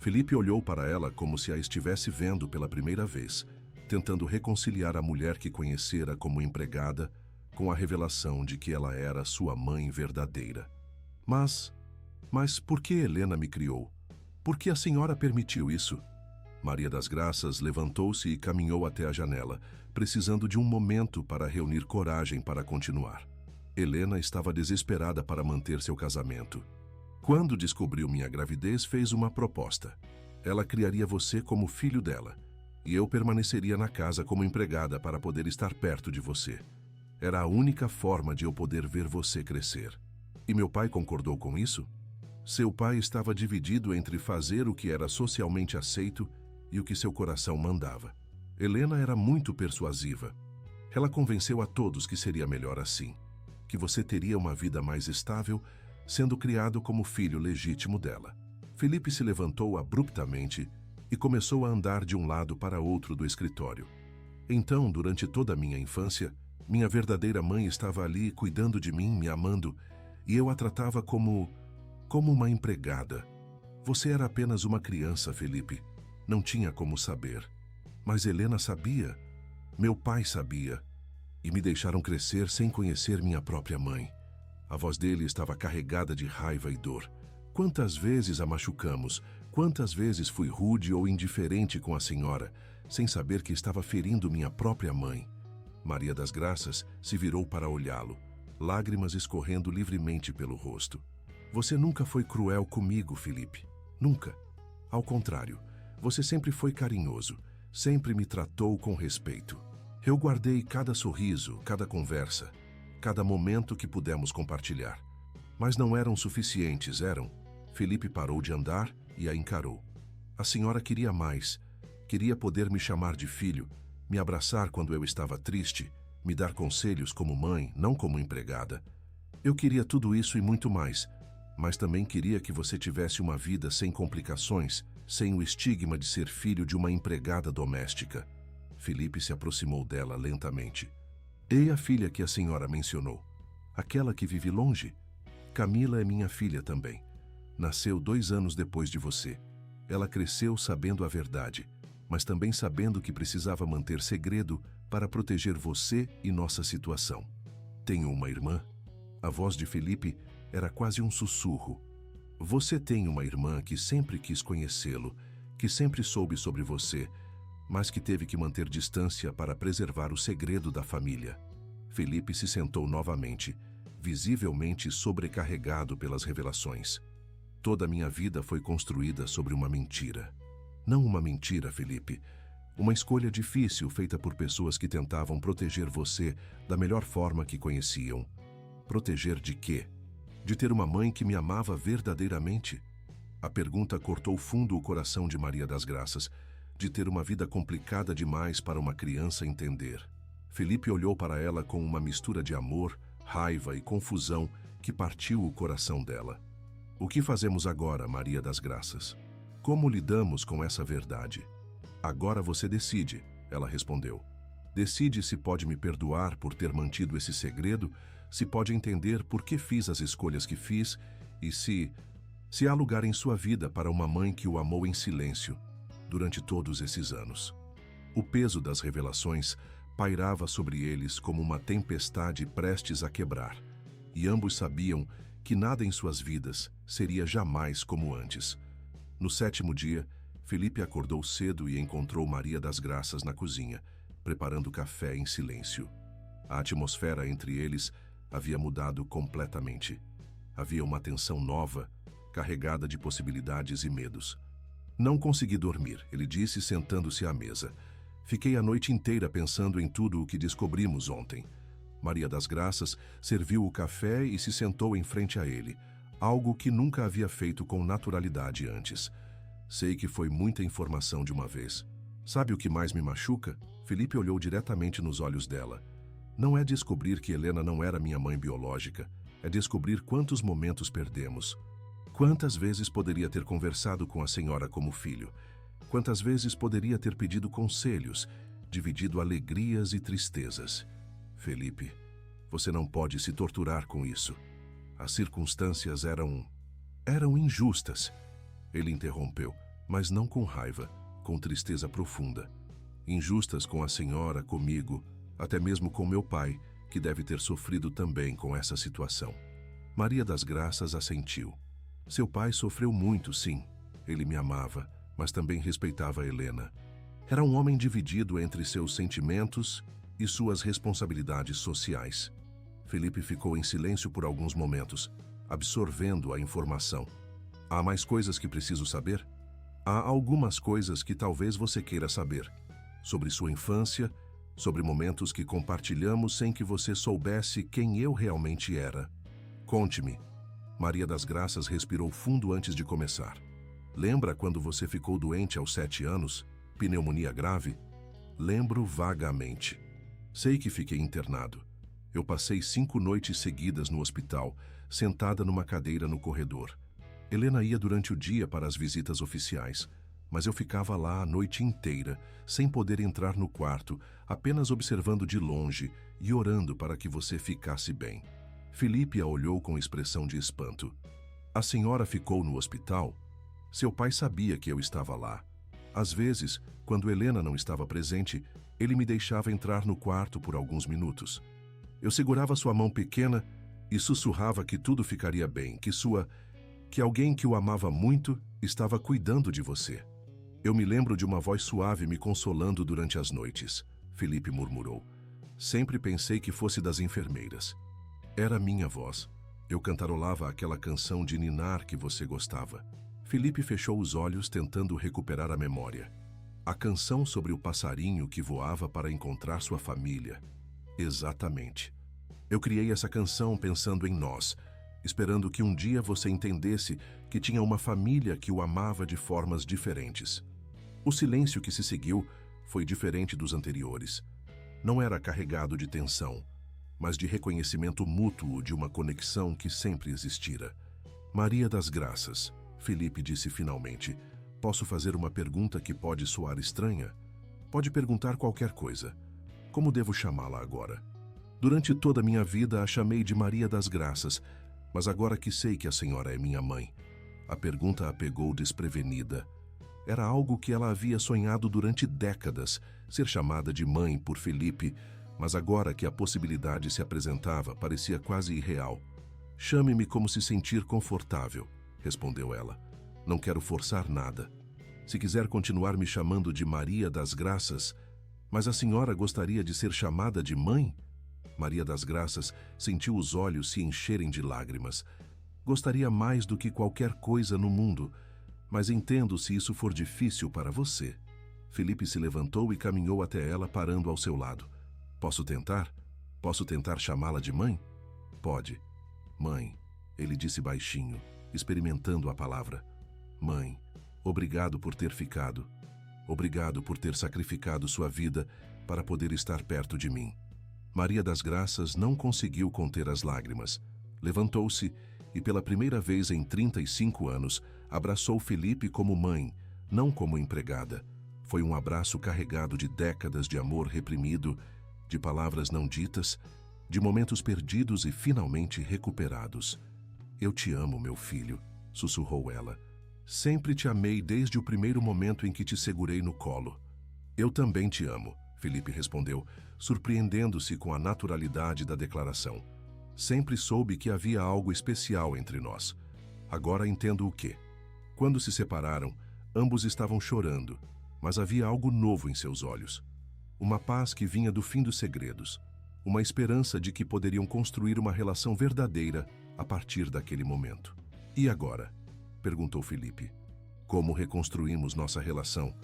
Felipe olhou para ela como se a estivesse vendo pela primeira vez, tentando reconciliar a mulher que conhecera como empregada com a revelação de que ela era sua mãe verdadeira. Mas por que Helena me criou? Por que a senhora permitiu isso? Maria das Graças levantou-se e caminhou até a janela, precisando de um momento para reunir coragem para continuar. Helena estava desesperada para manter seu casamento. Quando descobriu minha gravidez, fez uma proposta. Ela criaria você como filho dela, e eu permaneceria na casa como empregada para poder estar perto de você. Era a única forma de eu poder ver você crescer. E meu pai concordou com isso? Seu pai estava dividido entre fazer o que era socialmente aceito e o que seu coração mandava. Helena era muito persuasiva. Ela convenceu a todos que seria melhor assim, que você teria uma vida mais estável, sendo criado como filho legítimo dela. Felipe se levantou abruptamente e começou a andar de um lado para outro do escritório. Então, durante toda a minha infância, minha verdadeira mãe estava ali cuidando de mim, me amando, e eu a tratava como uma empregada. Você era apenas uma criança, Felipe. Não tinha como saber. Mas Helena sabia. Meu pai sabia. E me deixaram crescer sem conhecer minha própria mãe. A voz dele estava carregada de raiva e dor. Quantas vezes a machucamos, quantas vezes fui rude ou indiferente com a senhora, sem saber que estava ferindo minha própria mãe. Maria das Graças se virou para olhá-lo, lágrimas escorrendo livremente pelo rosto. Você nunca foi cruel comigo, Felipe. Nunca. Ao contrário, você sempre foi carinhoso, sempre me tratou com respeito. Eu guardei cada sorriso, cada conversa, cada momento que pudemos compartilhar. Mas não eram suficientes, eram? Felipe parou de andar e a encarou. A senhora queria mais. Queria poder me chamar de filho, me abraçar quando eu estava triste, me dar conselhos como mãe, não como empregada. Eu queria tudo isso e muito mais, mas também queria que você tivesse uma vida sem complicações, sem o estigma de ser filho de uma empregada doméstica. Felipe se aproximou dela lentamente. E a filha que a senhora mencionou? Aquela que vive longe? Camila é minha filha também. Nasceu 2 anos depois de você. Ela cresceu sabendo a verdade, mas também sabendo que precisava manter segredo para proteger você e nossa situação. Tenho uma irmã. A voz de Felipe era quase um sussurro. Você tem uma irmã que sempre quis conhecê-lo, que sempre soube sobre você, mas que teve que manter distância para preservar o segredo da família. Felipe se sentou novamente, visivelmente sobrecarregado pelas revelações. Toda a minha vida foi construída sobre uma mentira. Não uma mentira, Felipe. Uma escolha difícil feita por pessoas que tentavam proteger você da melhor forma que conheciam. Proteger de quê? De ter uma mãe que me amava verdadeiramente? A pergunta cortou fundo o coração de Maria das Graças, de ter uma vida complicada demais para uma criança entender. Felipe olhou para ela com uma mistura de amor, raiva e confusão que partiu o coração dela. O que fazemos agora, Maria das Graças? Como lidamos com essa verdade? Agora você decide, ela respondeu. Decide se pode me perdoar por ter mantido esse segredo, se pode entender por que fiz as escolhas que fiz e se há lugar em sua vida para uma mãe que o amou em silêncio durante todos esses anos. O peso das revelações pairava sobre eles como uma tempestade prestes a quebrar, e ambos sabiam que nada em suas vidas seria jamais como antes. No 7º dia, Felipe acordou cedo e encontrou Maria das Graças na cozinha, preparando café em silêncio. A atmosfera entre eles havia mudado completamente. Havia uma tensão nova, carregada de possibilidades e medos. Não consegui dormir, ele disse sentando-se à mesa. Fiquei a noite inteira pensando em tudo o que descobrimos ontem. Maria das Graças serviu o café e se sentou em frente a ele, algo que nunca havia feito com naturalidade antes. Sei que foi muita informação de uma vez. Sabe o que mais me machuca? Felipe olhou diretamente nos olhos dela. Não é descobrir que Helena não era minha mãe biológica, é descobrir quantos momentos perdemos. Quantas vezes poderia ter conversado com a senhora como filho? Quantas vezes poderia ter pedido conselhos, dividido alegrias e tristezas? Felipe, você não pode se torturar com isso. As circunstâncias eram injustas. Ele interrompeu, mas não com raiva, com tristeza profunda. Injustas com a senhora, comigo, até mesmo com meu pai, que deve ter sofrido também com essa situação. Maria das Graças assentiu. Seu pai sofreu muito, sim. Ele me amava, mas também respeitava Helena. Era um homem dividido entre seus sentimentos e suas responsabilidades sociais. Felipe ficou em silêncio por alguns momentos, absorvendo a informação. Há mais coisas que preciso saber? Há algumas coisas que talvez você queira saber. Sobre sua infância, sobre momentos que compartilhamos sem que você soubesse quem eu realmente era. Conte-me. Maria das Graças respirou fundo antes de começar. Lembra quando você ficou doente aos 7 anos? Pneumonia grave? Lembro vagamente. Sei que fiquei internado. Eu passei 5 noites seguidas no hospital, sentada numa cadeira no corredor. Helena ia durante o dia para as visitas oficiais, mas eu ficava lá a noite inteira, sem poder entrar no quarto, apenas observando de longe e orando para que você ficasse bem. Felipe a olhou com expressão de espanto. A senhora ficou no hospital? Seu pai sabia que eu estava lá. Às vezes, quando Helena não estava presente, ele me deixava entrar no quarto por alguns minutos. Eu segurava sua mão pequena e sussurrava que tudo ficaria bem, que alguém que o amava muito estava cuidando de você. Eu me lembro de uma voz suave me consolando durante as noites, Felipe murmurou. Sempre pensei que fosse das enfermeiras. Era minha voz. Eu cantarolava aquela canção de ninar que você gostava. Felipe fechou os olhos tentando recuperar a memória. A canção sobre o passarinho que voava para encontrar sua família. Exatamente. Eu criei essa canção pensando em nós, esperando que um dia você entendesse que tinha uma família que o amava de formas diferentes. O silêncio que se seguiu foi diferente dos anteriores. Não era carregado de tensão, mas de reconhecimento mútuo de uma conexão que sempre existira. Maria das Graças, Felipe disse finalmente, posso fazer uma pergunta que pode soar estranha? Pode perguntar qualquer coisa. Como devo chamá-la agora? Durante toda a minha vida a chamei de Maria das Graças, mas agora que sei que a senhora é minha mãe. A pergunta a pegou desprevenida. Era algo que ela havia sonhado durante décadas, ser chamada de mãe por Felipe, mas agora que a possibilidade se apresentava, parecia quase irreal. Chame-me como se sentir confortável, respondeu ela. Não quero forçar nada. Se quiser continuar me chamando de Maria das Graças, mas a senhora gostaria de ser chamada de mãe? Maria das Graças sentiu os olhos se encherem de lágrimas. Gostaria mais do que qualquer coisa no mundo, mas entendo se isso for difícil para você. Felipe se levantou e caminhou até ela, parando ao seu lado. Posso tentar? Posso tentar chamá-la de mãe? Pode. Mãe, ele disse baixinho, experimentando a palavra. Mãe, obrigado por ter ficado. Obrigado por ter sacrificado sua vida para poder estar perto de mim. Maria das Graças não conseguiu conter as lágrimas. Levantou-se e, pela primeira vez em 35 anos, abraçou Felipe como mãe, não como empregada. Foi um abraço carregado de décadas de amor reprimido, de palavras não ditas, de momentos perdidos e finalmente recuperados. Eu te amo, meu filho, sussurrou ela. Sempre te amei desde o primeiro momento em que te segurei no colo. Eu também te amo, Felipe respondeu, surpreendendo-se com a naturalidade da declaração. Sempre soube que havia algo especial entre nós. Agora entendo o quê. Quando se separaram, ambos estavam chorando, mas havia algo novo em seus olhos. Uma paz que vinha do fim dos segredos. Uma esperança de que poderiam construir uma relação verdadeira a partir daquele momento. E agora? Perguntou Felipe. Como reconstruímos nossa relação?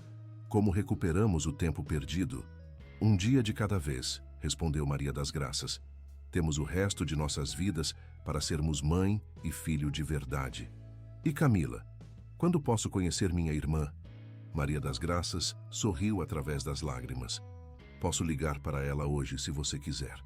Como recuperamos o tempo perdido? Um dia de cada vez, respondeu Maria das Graças. Temos o resto de nossas vidas para sermos mãe e filho de verdade. E Camila? Quando posso conhecer minha irmã? Maria das Graças sorriu através das lágrimas. Posso ligar para ela hoje se você quiser.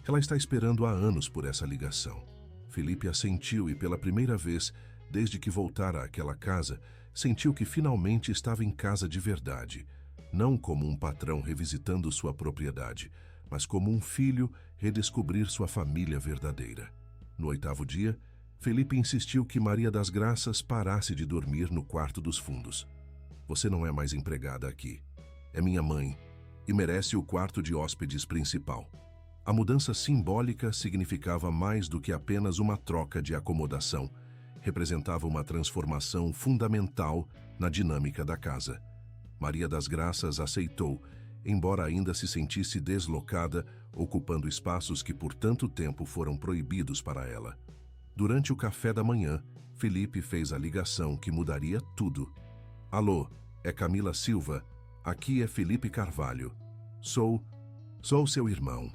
Ela está esperando há anos por essa ligação. Felipe assentiu e pela primeira vez, desde que voltara àquela casa, sentiu que finalmente estava em casa de verdade. Não como um patrão revisitando sua propriedade, mas como um filho redescobrir sua família verdadeira. No 8º dia, Felipe insistiu que Maria das Graças parasse de dormir no quarto dos fundos. Você não é mais empregada aqui. É minha mãe e merece o quarto de hóspedes principal. A mudança simbólica significava mais do que apenas uma troca de acomodação. representava uma transformação fundamental na dinâmica da casa. Maria das Graças aceitou, embora ainda se sentisse deslocada, ocupando espaços que por tanto tempo foram proibidos para ela. Durante o café da manhã, Felipe fez a ligação que mudaria tudo. Alô, é Camila Silva. Aqui é Felipe Carvalho. Sou seu irmão.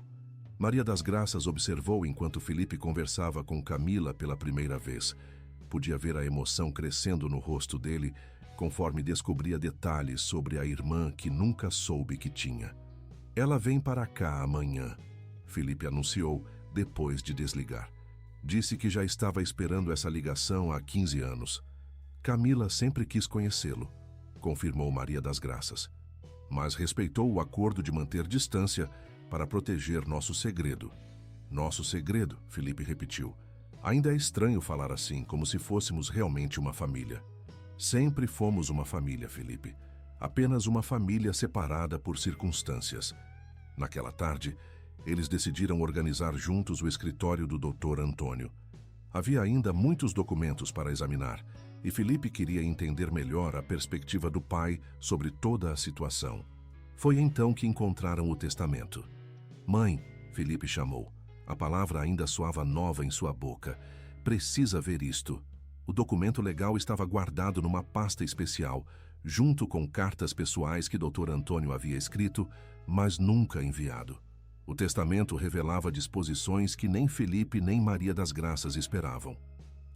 Maria das Graças observou enquanto Felipe conversava com Camila pela primeira vez. Podia ver a emoção crescendo no rosto dele, conforme descobria detalhes sobre a irmã que nunca soube que tinha. Ela vem para cá amanhã, Felipe anunciou depois de desligar. Disse que já estava esperando essa ligação há 15 anos. Camila sempre quis conhecê-lo, confirmou Maria das Graças, mas respeitou o acordo de manter distância para proteger nosso segredo. Nosso segredo, Felipe repetiu. Ainda é estranho falar assim, como se fôssemos realmente uma família. Sempre fomos uma família, Felipe. Apenas uma família separada por circunstâncias. Naquela tarde, eles decidiram organizar juntos o escritório do Dr. Antônio. Havia ainda muitos documentos para examinar, e Felipe queria entender melhor a perspectiva do pai sobre toda a situação. Foi então que encontraram o testamento. Mãe, Felipe chamou. A palavra ainda soava nova em sua boca. Precisa ver isto. O documento legal estava guardado numa pasta especial, junto com cartas pessoais que Dr. Antônio havia escrito, mas nunca enviado. O testamento revelava disposições que nem Felipe nem Maria das Graças esperavam.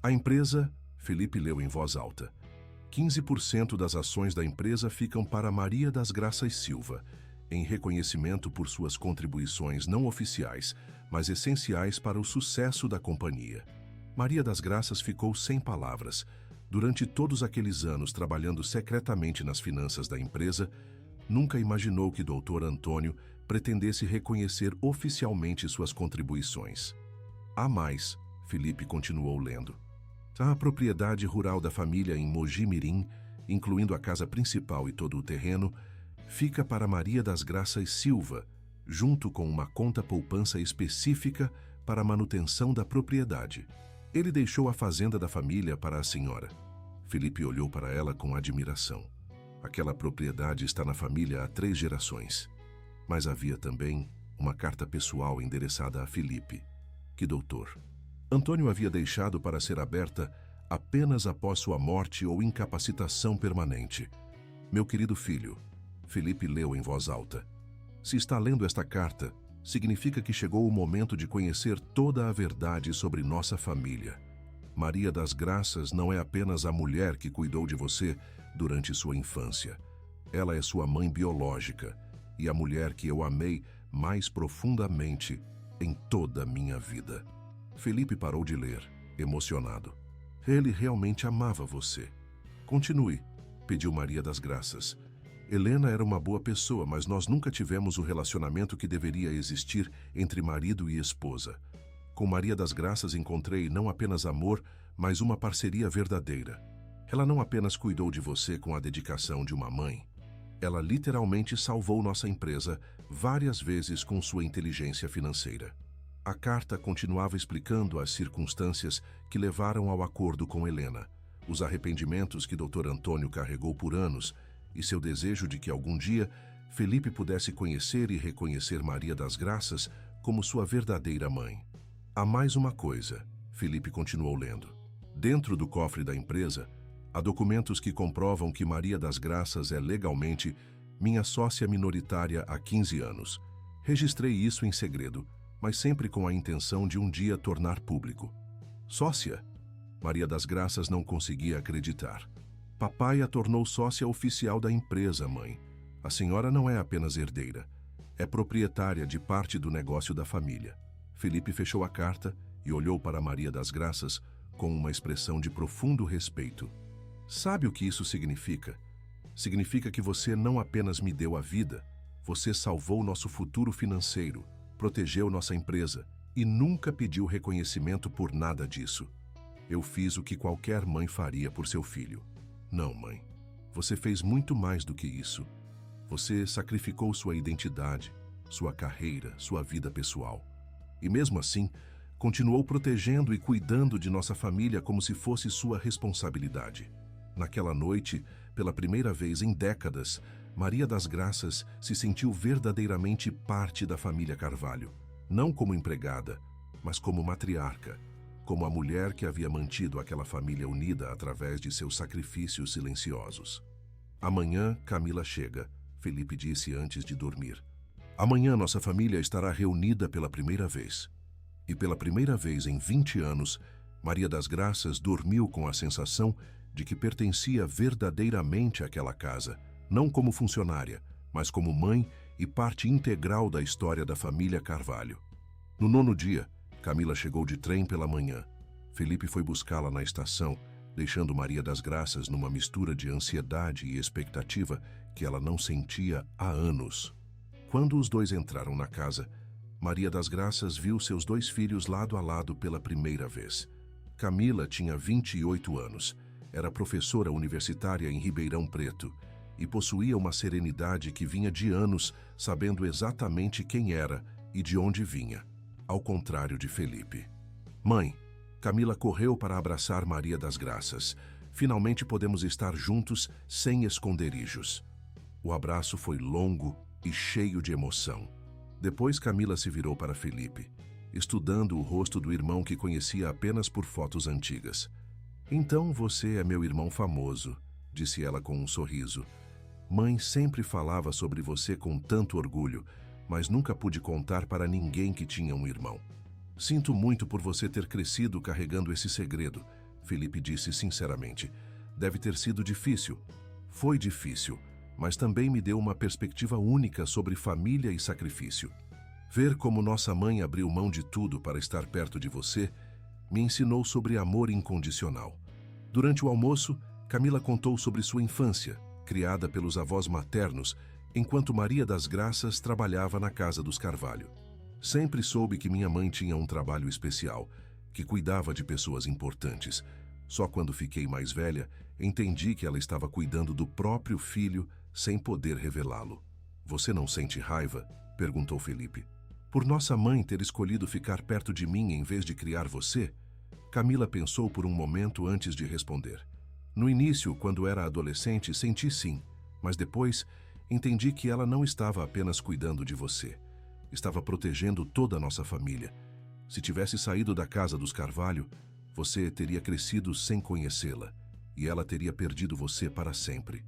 A empresa, Felipe leu em voz alta. 15% das ações da empresa ficam para Maria das Graças Silva, em reconhecimento por suas contribuições não oficiais, mas essenciais para o sucesso da companhia. Maria das Graças ficou sem palavras. Durante todos aqueles anos trabalhando secretamente nas finanças da empresa, nunca imaginou que Dr. Antônio pretendesse reconhecer oficialmente suas contribuições. Há mais, Felipe continuou lendo. A propriedade rural da família em Mogi Mirim, incluindo a casa principal e todo o terreno, fica para Maria das Graças Silva, junto com uma conta poupança específica para a manutenção da propriedade. Ele deixou a fazenda da família para a senhora. Felipe olhou para ela com admiração. Aquela propriedade está na família há 3 gerações. Mas havia também uma carta pessoal endereçada a Felipe, que doutor Antônio havia deixado para ser aberta apenas após sua morte ou incapacitação permanente. Meu querido filho, Felipe leu em voz alta. Se está lendo esta carta, significa que chegou o momento de conhecer toda a verdade sobre nossa família. Maria das Graças não é apenas a mulher que cuidou de você durante sua infância. Ela é sua mãe biológica e a mulher que eu amei mais profundamente em toda a minha vida. Felipe parou de ler, emocionado. Ele realmente amava você. Continue, pediu Maria das Graças. Helena era uma boa pessoa, mas nós nunca tivemos o relacionamento que deveria existir entre marido e esposa. Com Maria das Graças encontrei não apenas amor, mas uma parceria verdadeira. Ela não apenas cuidou de você com a dedicação de uma mãe. Ela literalmente salvou nossa empresa várias vezes com sua inteligência financeira. A carta continuava explicando as circunstâncias que levaram ao acordo com Helena, os arrependimentos que Dr. Antônio carregou por anos e seu desejo de que algum dia Felipe pudesse conhecer e reconhecer Maria das Graças como sua verdadeira mãe. Há mais uma coisa, Felipe continuou lendo. Dentro do cofre da empresa, há documentos que comprovam que Maria das Graças é legalmente minha sócia minoritária há 15 anos. Registrei isso em segredo, mas sempre com a intenção de um dia tornar público. Sócia? Maria das Graças não conseguia acreditar. Papai a tornou sócia oficial da empresa, mãe. A senhora não é apenas herdeira. É proprietária de parte do negócio da família. Felipe fechou a carta e olhou para Maria das Graças com uma expressão de profundo respeito. Sabe o que isso significa? Significa que você não apenas me deu a vida, você salvou nosso futuro financeiro, protegeu nossa empresa e nunca pediu reconhecimento por nada disso. Eu fiz o que qualquer mãe faria por seu filho. Não, mãe. Você fez muito mais do que isso. Você sacrificou sua identidade, sua carreira, sua vida pessoal. E mesmo assim, Continuou protegendo e cuidando de nossa família como se fosse sua responsabilidade. Naquela noite, pela primeira vez em décadas, Maria das Graças se sentiu verdadeiramente parte da família Carvalho, não como empregada, mas como matriarca, como a mulher que havia mantido aquela família unida através de seus sacrifícios silenciosos. Amanhã, Camila chega, Felipe disse antes de dormir. Amanhã nossa família estará reunida pela primeira vez. E pela primeira vez em 20 anos, Maria das Graças dormiu com a sensação de que pertencia verdadeiramente àquela casa, não como funcionária, mas como mãe e parte integral da história da família Carvalho. No 9º dia, Camila chegou de trem pela manhã. Felipe foi buscá-la na estação, deixando Maria das Graças numa mistura de ansiedade e expectativa que ela não sentia há anos. Quando os dois entraram na casa, Maria das Graças viu seus 2 filhos lado a lado pela primeira vez. Camila tinha 28 anos, era professora universitária em Ribeirão Preto e possuía uma serenidade que vinha de anos sabendo exatamente quem era e de onde vinha, ao contrário de Felipe. Mãe, Camila correu para abraçar Maria das Graças. Finalmente podemos estar juntos sem esconderijos. O abraço foi longo e cheio de emoção. Depois Camila se virou para Felipe, estudando o rosto do irmão que conhecia apenas por fotos antigas. Então você é meu irmão famoso, disse ela com um sorriso. Mãe sempre falava sobre você com tanto orgulho, mas nunca pude contar para ninguém que tinha um irmão. Sinto muito por você ter crescido carregando esse segredo, Felipe disse sinceramente. Deve ter sido difícil. Foi difícil, mas também me deu uma perspectiva única sobre família e sacrifício. Ver como nossa mãe abriu mão de tudo para estar perto de você me ensinou sobre amor incondicional. Durante o almoço, Camila contou sobre sua infância, criada pelos avós maternos, enquanto Maria das Graças trabalhava na casa dos Carvalho. Sempre soube que minha mãe tinha um trabalho especial, que cuidava de pessoas importantes. Só quando fiquei mais velha, entendi que ela estava cuidando do próprio filho sem poder revelá-lo. Você não sente raiva? Perguntou Felipe. Por nossa mãe ter escolhido ficar perto de mim em vez de criar você? Camila pensou por um momento antes de responder. No início, quando era adolescente, senti sim, mas depois entendi que ela não estava apenas cuidando de você. Estava protegendo toda a nossa família. Se tivesse saído da casa dos Carvalho, você teria crescido sem conhecê-la, e ela teria perdido você para sempre.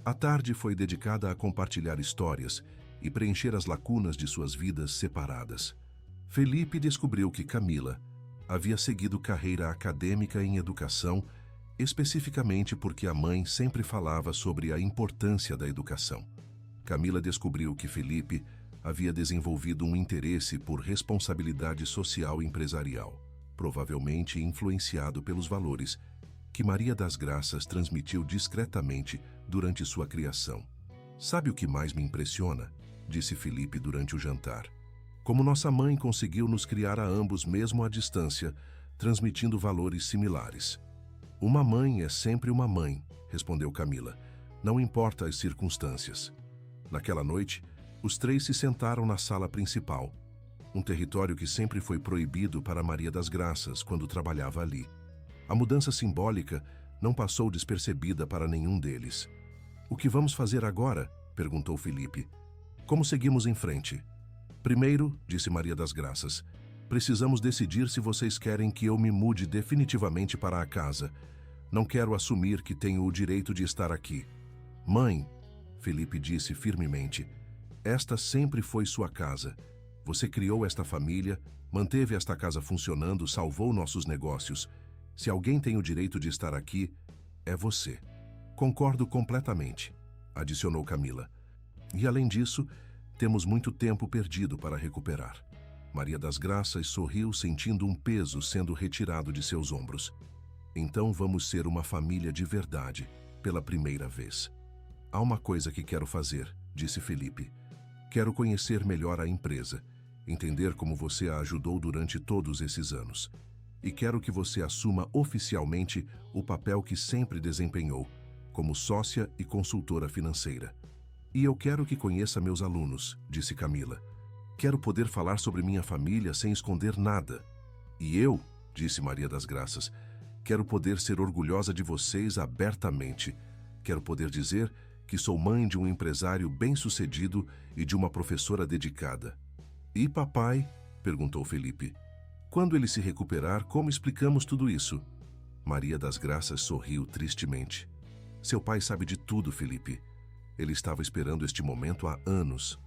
A tarde foi dedicada a compartilhar histórias e preencher as lacunas de suas vidas separadas. Felipe descobriu que Camila havia seguido carreira acadêmica em educação, especificamente porque a mãe sempre falava sobre a importância da educação. Camila descobriu que Felipe havia desenvolvido um interesse por responsabilidade social empresarial, provavelmente influenciado pelos valores que Maria das Graças transmitiu discretamente durante sua criação. Sabe o que mais me impressiona? Disse Felipe durante o jantar. Como nossa mãe conseguiu nos criar a ambos mesmo à distância, transmitindo valores similares. Uma mãe é sempre uma mãe, respondeu Camila, não importa as circunstâncias. Naquela noite, os 3 se sentaram na sala principal, um território que sempre foi proibido para Maria das Graças quando trabalhava ali. A mudança simbólica não passou despercebida para nenhum deles. O que vamos fazer agora? Perguntou Felipe. Como seguimos em frente? Primeiro, disse Maria das Graças, precisamos decidir se vocês querem que eu me mude definitivamente para a casa. Não quero assumir que tenho o direito de estar aqui. Mãe, Felipe disse firmemente, esta sempre foi sua casa. Você criou esta família, manteve esta casa funcionando, salvou nossos negócios. Se alguém tem o direito de estar aqui, é você. Concordo completamente, adicionou Camila. E além disso, temos muito tempo perdido para recuperar. Maria das Graças sorriu sentindo um peso sendo retirado de seus ombros. Então vamos ser uma família de verdade, pela primeira vez. Há uma coisa que quero fazer, disse Felipe. Quero conhecer melhor a empresa, entender como você a ajudou durante todos esses anos. E quero que você assuma oficialmente o papel que sempre desempenhou, como sócia e consultora financeira. E eu quero que conheça meus alunos, disse Camila. Quero poder falar sobre minha família sem esconder nada. E eu, disse Maria das Graças, quero poder ser orgulhosa de vocês abertamente. Quero poder dizer que sou mãe de um empresário bem-sucedido e de uma professora dedicada. E papai? Perguntou Felipe. Quando ele se recuperar, como explicamos tudo isso? Maria das Graças sorriu tristemente. Seu pai sabe de tudo, Felipe. Ele estava esperando este momento há anos.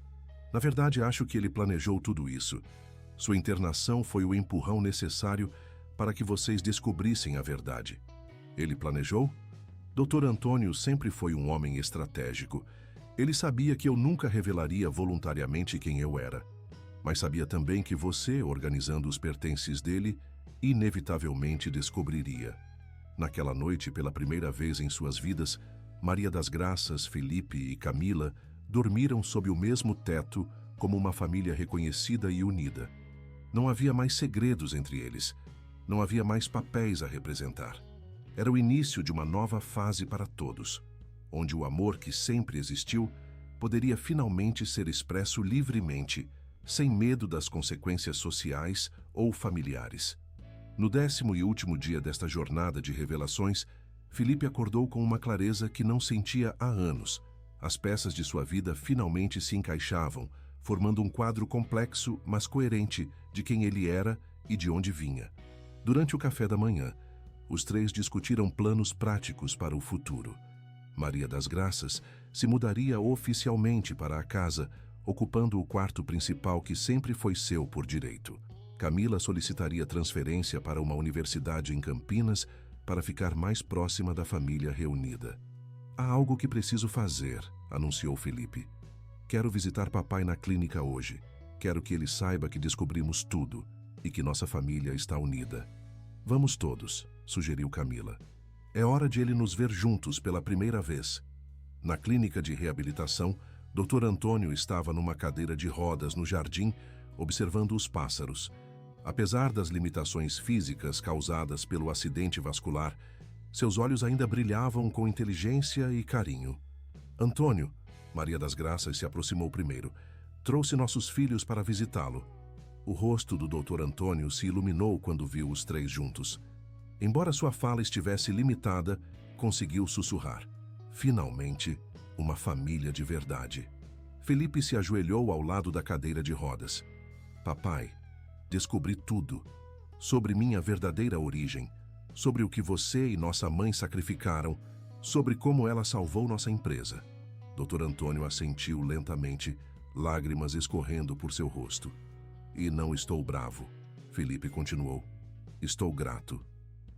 Na verdade, acho que ele planejou tudo isso. Sua internação foi o empurrão necessário para que vocês descobrissem a verdade. Ele planejou? Dr. Antônio sempre foi um homem estratégico. Ele sabia que eu nunca revelaria voluntariamente quem eu era. Mas sabia também que você, organizando os pertences dele, inevitavelmente descobriria. Naquela noite, pela primeira vez em suas vidas, Maria das Graças, Felipe e Camila dormiram sob o mesmo teto como uma família reconhecida e unida. Não havia mais segredos entre eles. Não havia mais papéis a representar. Era o início de uma nova fase para todos, onde o amor que sempre existiu poderia finalmente ser expresso livremente, sem medo das consequências sociais ou familiares. No 10º e último dia desta jornada de revelações, Felipe acordou com uma clareza que não sentia há anos. As peças de sua vida finalmente se encaixavam, formando um quadro complexo, mas coerente, de quem ele era e de onde vinha. Durante o café da manhã, os três discutiram planos práticos para o futuro. Maria das Graças se mudaria oficialmente para a casa, ocupando o quarto principal que sempre foi seu por direito. Camila solicitaria transferência para uma universidade em Campinas para ficar mais próxima da família reunida. Há algo que preciso fazer, anunciou Felipe. Quero visitar papai na clínica hoje. Quero que ele saiba que descobrimos tudo e que nossa família está unida. Vamos todos, sugeriu Camila. É hora de ele nos ver juntos pela primeira vez. Na clínica de reabilitação, Dr. Antônio estava numa cadeira de rodas no jardim, observando os pássaros. Apesar das limitações físicas causadas pelo acidente vascular, seus olhos ainda brilhavam com inteligência e carinho. Antônio, Maria das Graças se aproximou primeiro, trouxe nossos filhos para visitá-lo. O rosto do Dr. Antônio se iluminou quando viu os três juntos. Embora sua fala estivesse limitada, conseguiu sussurrar. Finalmente, uma família de verdade. Felipe se ajoelhou ao lado da cadeira de rodas. Papai, descobri tudo. Sobre minha verdadeira origem, sobre o que você e nossa mãe sacrificaram, sobre como ela salvou nossa empresa. Dr. Antônio assentiu lentamente, lágrimas escorrendo por seu rosto. E não estou bravo, Felipe continuou. Estou grato.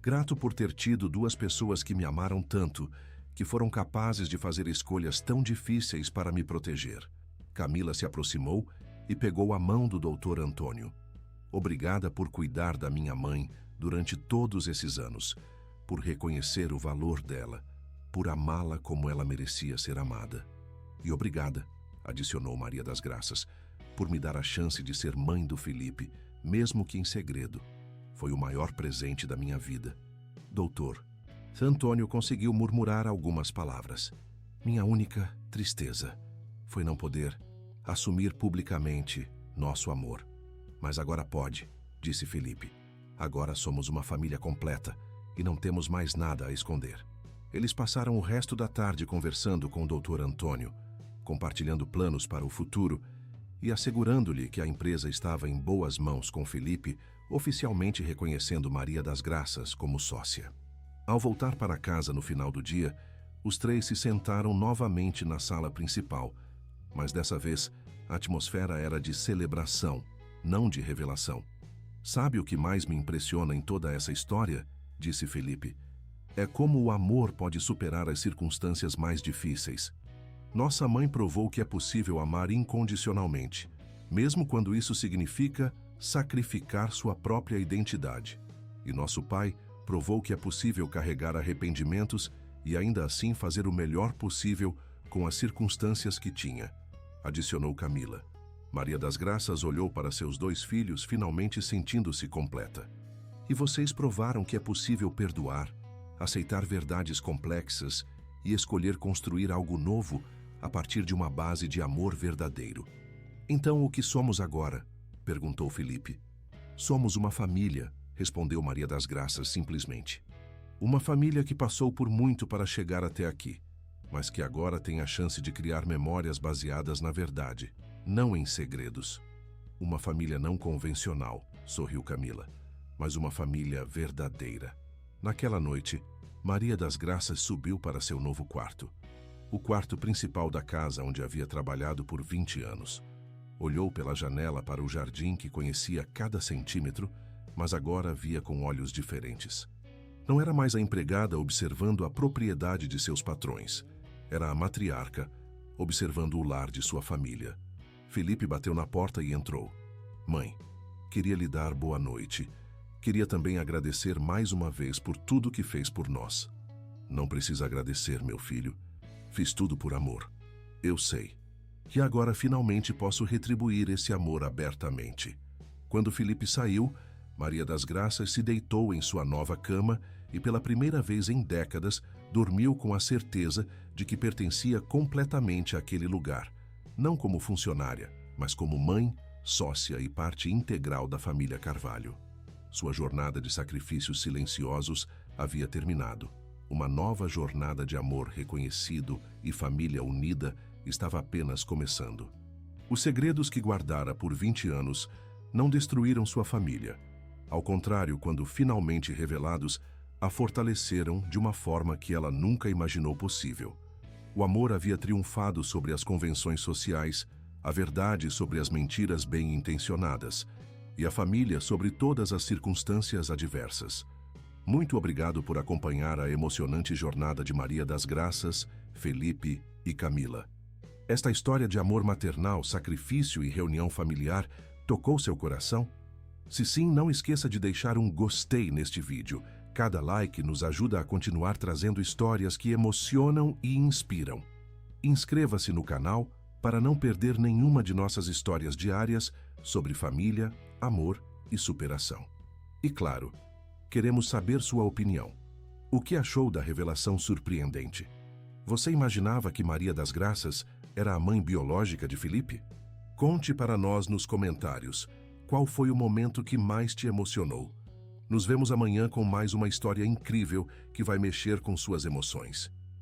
Grato por ter tido duas pessoas que me amaram tanto, que foram capazes de fazer escolhas tão difíceis para me proteger. Camila se aproximou e pegou a mão do Dr. Antônio. Obrigada por cuidar da minha mãe durante todos esses anos, por reconhecer o valor dela, por amá-la como ela merecia ser amada. E obrigada, adicionou Maria das Graças, por me dar a chance de ser mãe do Felipe, mesmo que em segredo. Foi o maior presente da minha vida. Doutor, Antônio conseguiu murmurar algumas palavras. Minha única tristeza foi não poder assumir publicamente nosso amor. Mas agora pode, disse Felipe. Agora somos uma família completa e não temos mais nada a esconder. Eles passaram o resto da tarde conversando com o Dr. Antônio, compartilhando planos para o futuro e assegurando-lhe que a empresa estava em boas mãos com Felipe, oficialmente reconhecendo Maria das Graças como sócia. Ao voltar para casa no final do dia, os três se sentaram novamente na sala principal, mas dessa vez a atmosfera era de celebração, não de revelação. Sabe o que mais me impressiona em toda essa história? Disse Felipe. É como o amor pode superar as circunstâncias mais difíceis. Nossa mãe provou que é possível amar incondicionalmente, mesmo quando isso significa sacrificar sua própria identidade. E nosso pai provou que é possível carregar arrependimentos e ainda assim fazer o melhor possível com as circunstâncias que tinha, adicionou Camila. Maria das Graças olhou para seus dois filhos, finalmente sentindo-se completa. E vocês provaram que é possível perdoar, aceitar verdades complexas e escolher construir algo novo a partir de uma base de amor verdadeiro. Então, o que somos agora? Perguntou Felipe. Somos uma família, respondeu Maria das Graças simplesmente. Uma família que passou por muito para chegar até aqui, mas que agora tem a chance de criar memórias baseadas na verdade, não em segredos. Uma família não convencional, sorriu Camila, mas uma família verdadeira. Naquela noite, Maria das Graças subiu para seu novo quarto. O quarto principal da casa onde havia trabalhado por 20 anos. Olhou pela janela para o jardim que conhecia cada centímetro, mas agora via com olhos diferentes. Não era mais a empregada observando a propriedade de seus patrões. Era a matriarca, observando o lar de sua família. Felipe bateu na porta e entrou. Mãe, queria lhe dar boa noite. Queria também agradecer mais uma vez por tudo que fez por nós. Não precisa agradecer, meu filho. Fiz tudo por amor. Eu sei. E agora finalmente posso retribuir esse amor abertamente. Quando Felipe saiu, Maria das Graças se deitou em sua nova cama e pela primeira vez em décadas dormiu com a certeza de que pertencia completamente àquele lugar, não como funcionária, mas como mãe, sócia e parte integral da família Carvalho. Sua jornada de sacrifícios silenciosos havia terminado. Uma nova jornada de amor reconhecido e família unida estava apenas começando. Os segredos que guardara por 20 anos não destruíram sua família. Ao contrário, quando finalmente revelados, a fortaleceram de uma forma que ela nunca imaginou possível. O amor havia triunfado sobre as convenções sociais, a verdade sobre as mentiras bem-intencionadas, e a família sobre todas as circunstâncias adversas. Muito obrigado por acompanhar a emocionante jornada de Maria das Graças, Felipe e Camila. Esta história de amor maternal, sacrifício e reunião familiar tocou seu coração? Se sim, não esqueça de deixar um gostei neste vídeo. Cada like nos ajuda a continuar trazendo histórias que emocionam e inspiram. Inscreva-se no canal para não perder nenhuma de nossas histórias diárias sobre família, amor e superação. E claro, queremos saber sua opinião. O que achou da revelação surpreendente? Você imaginava que Maria das Graças era a mãe biológica de Felipe? Conte para nós nos comentários qual foi o momento que mais te emocionou. Nos vemos amanhã com mais uma história incrível que vai mexer com suas emoções.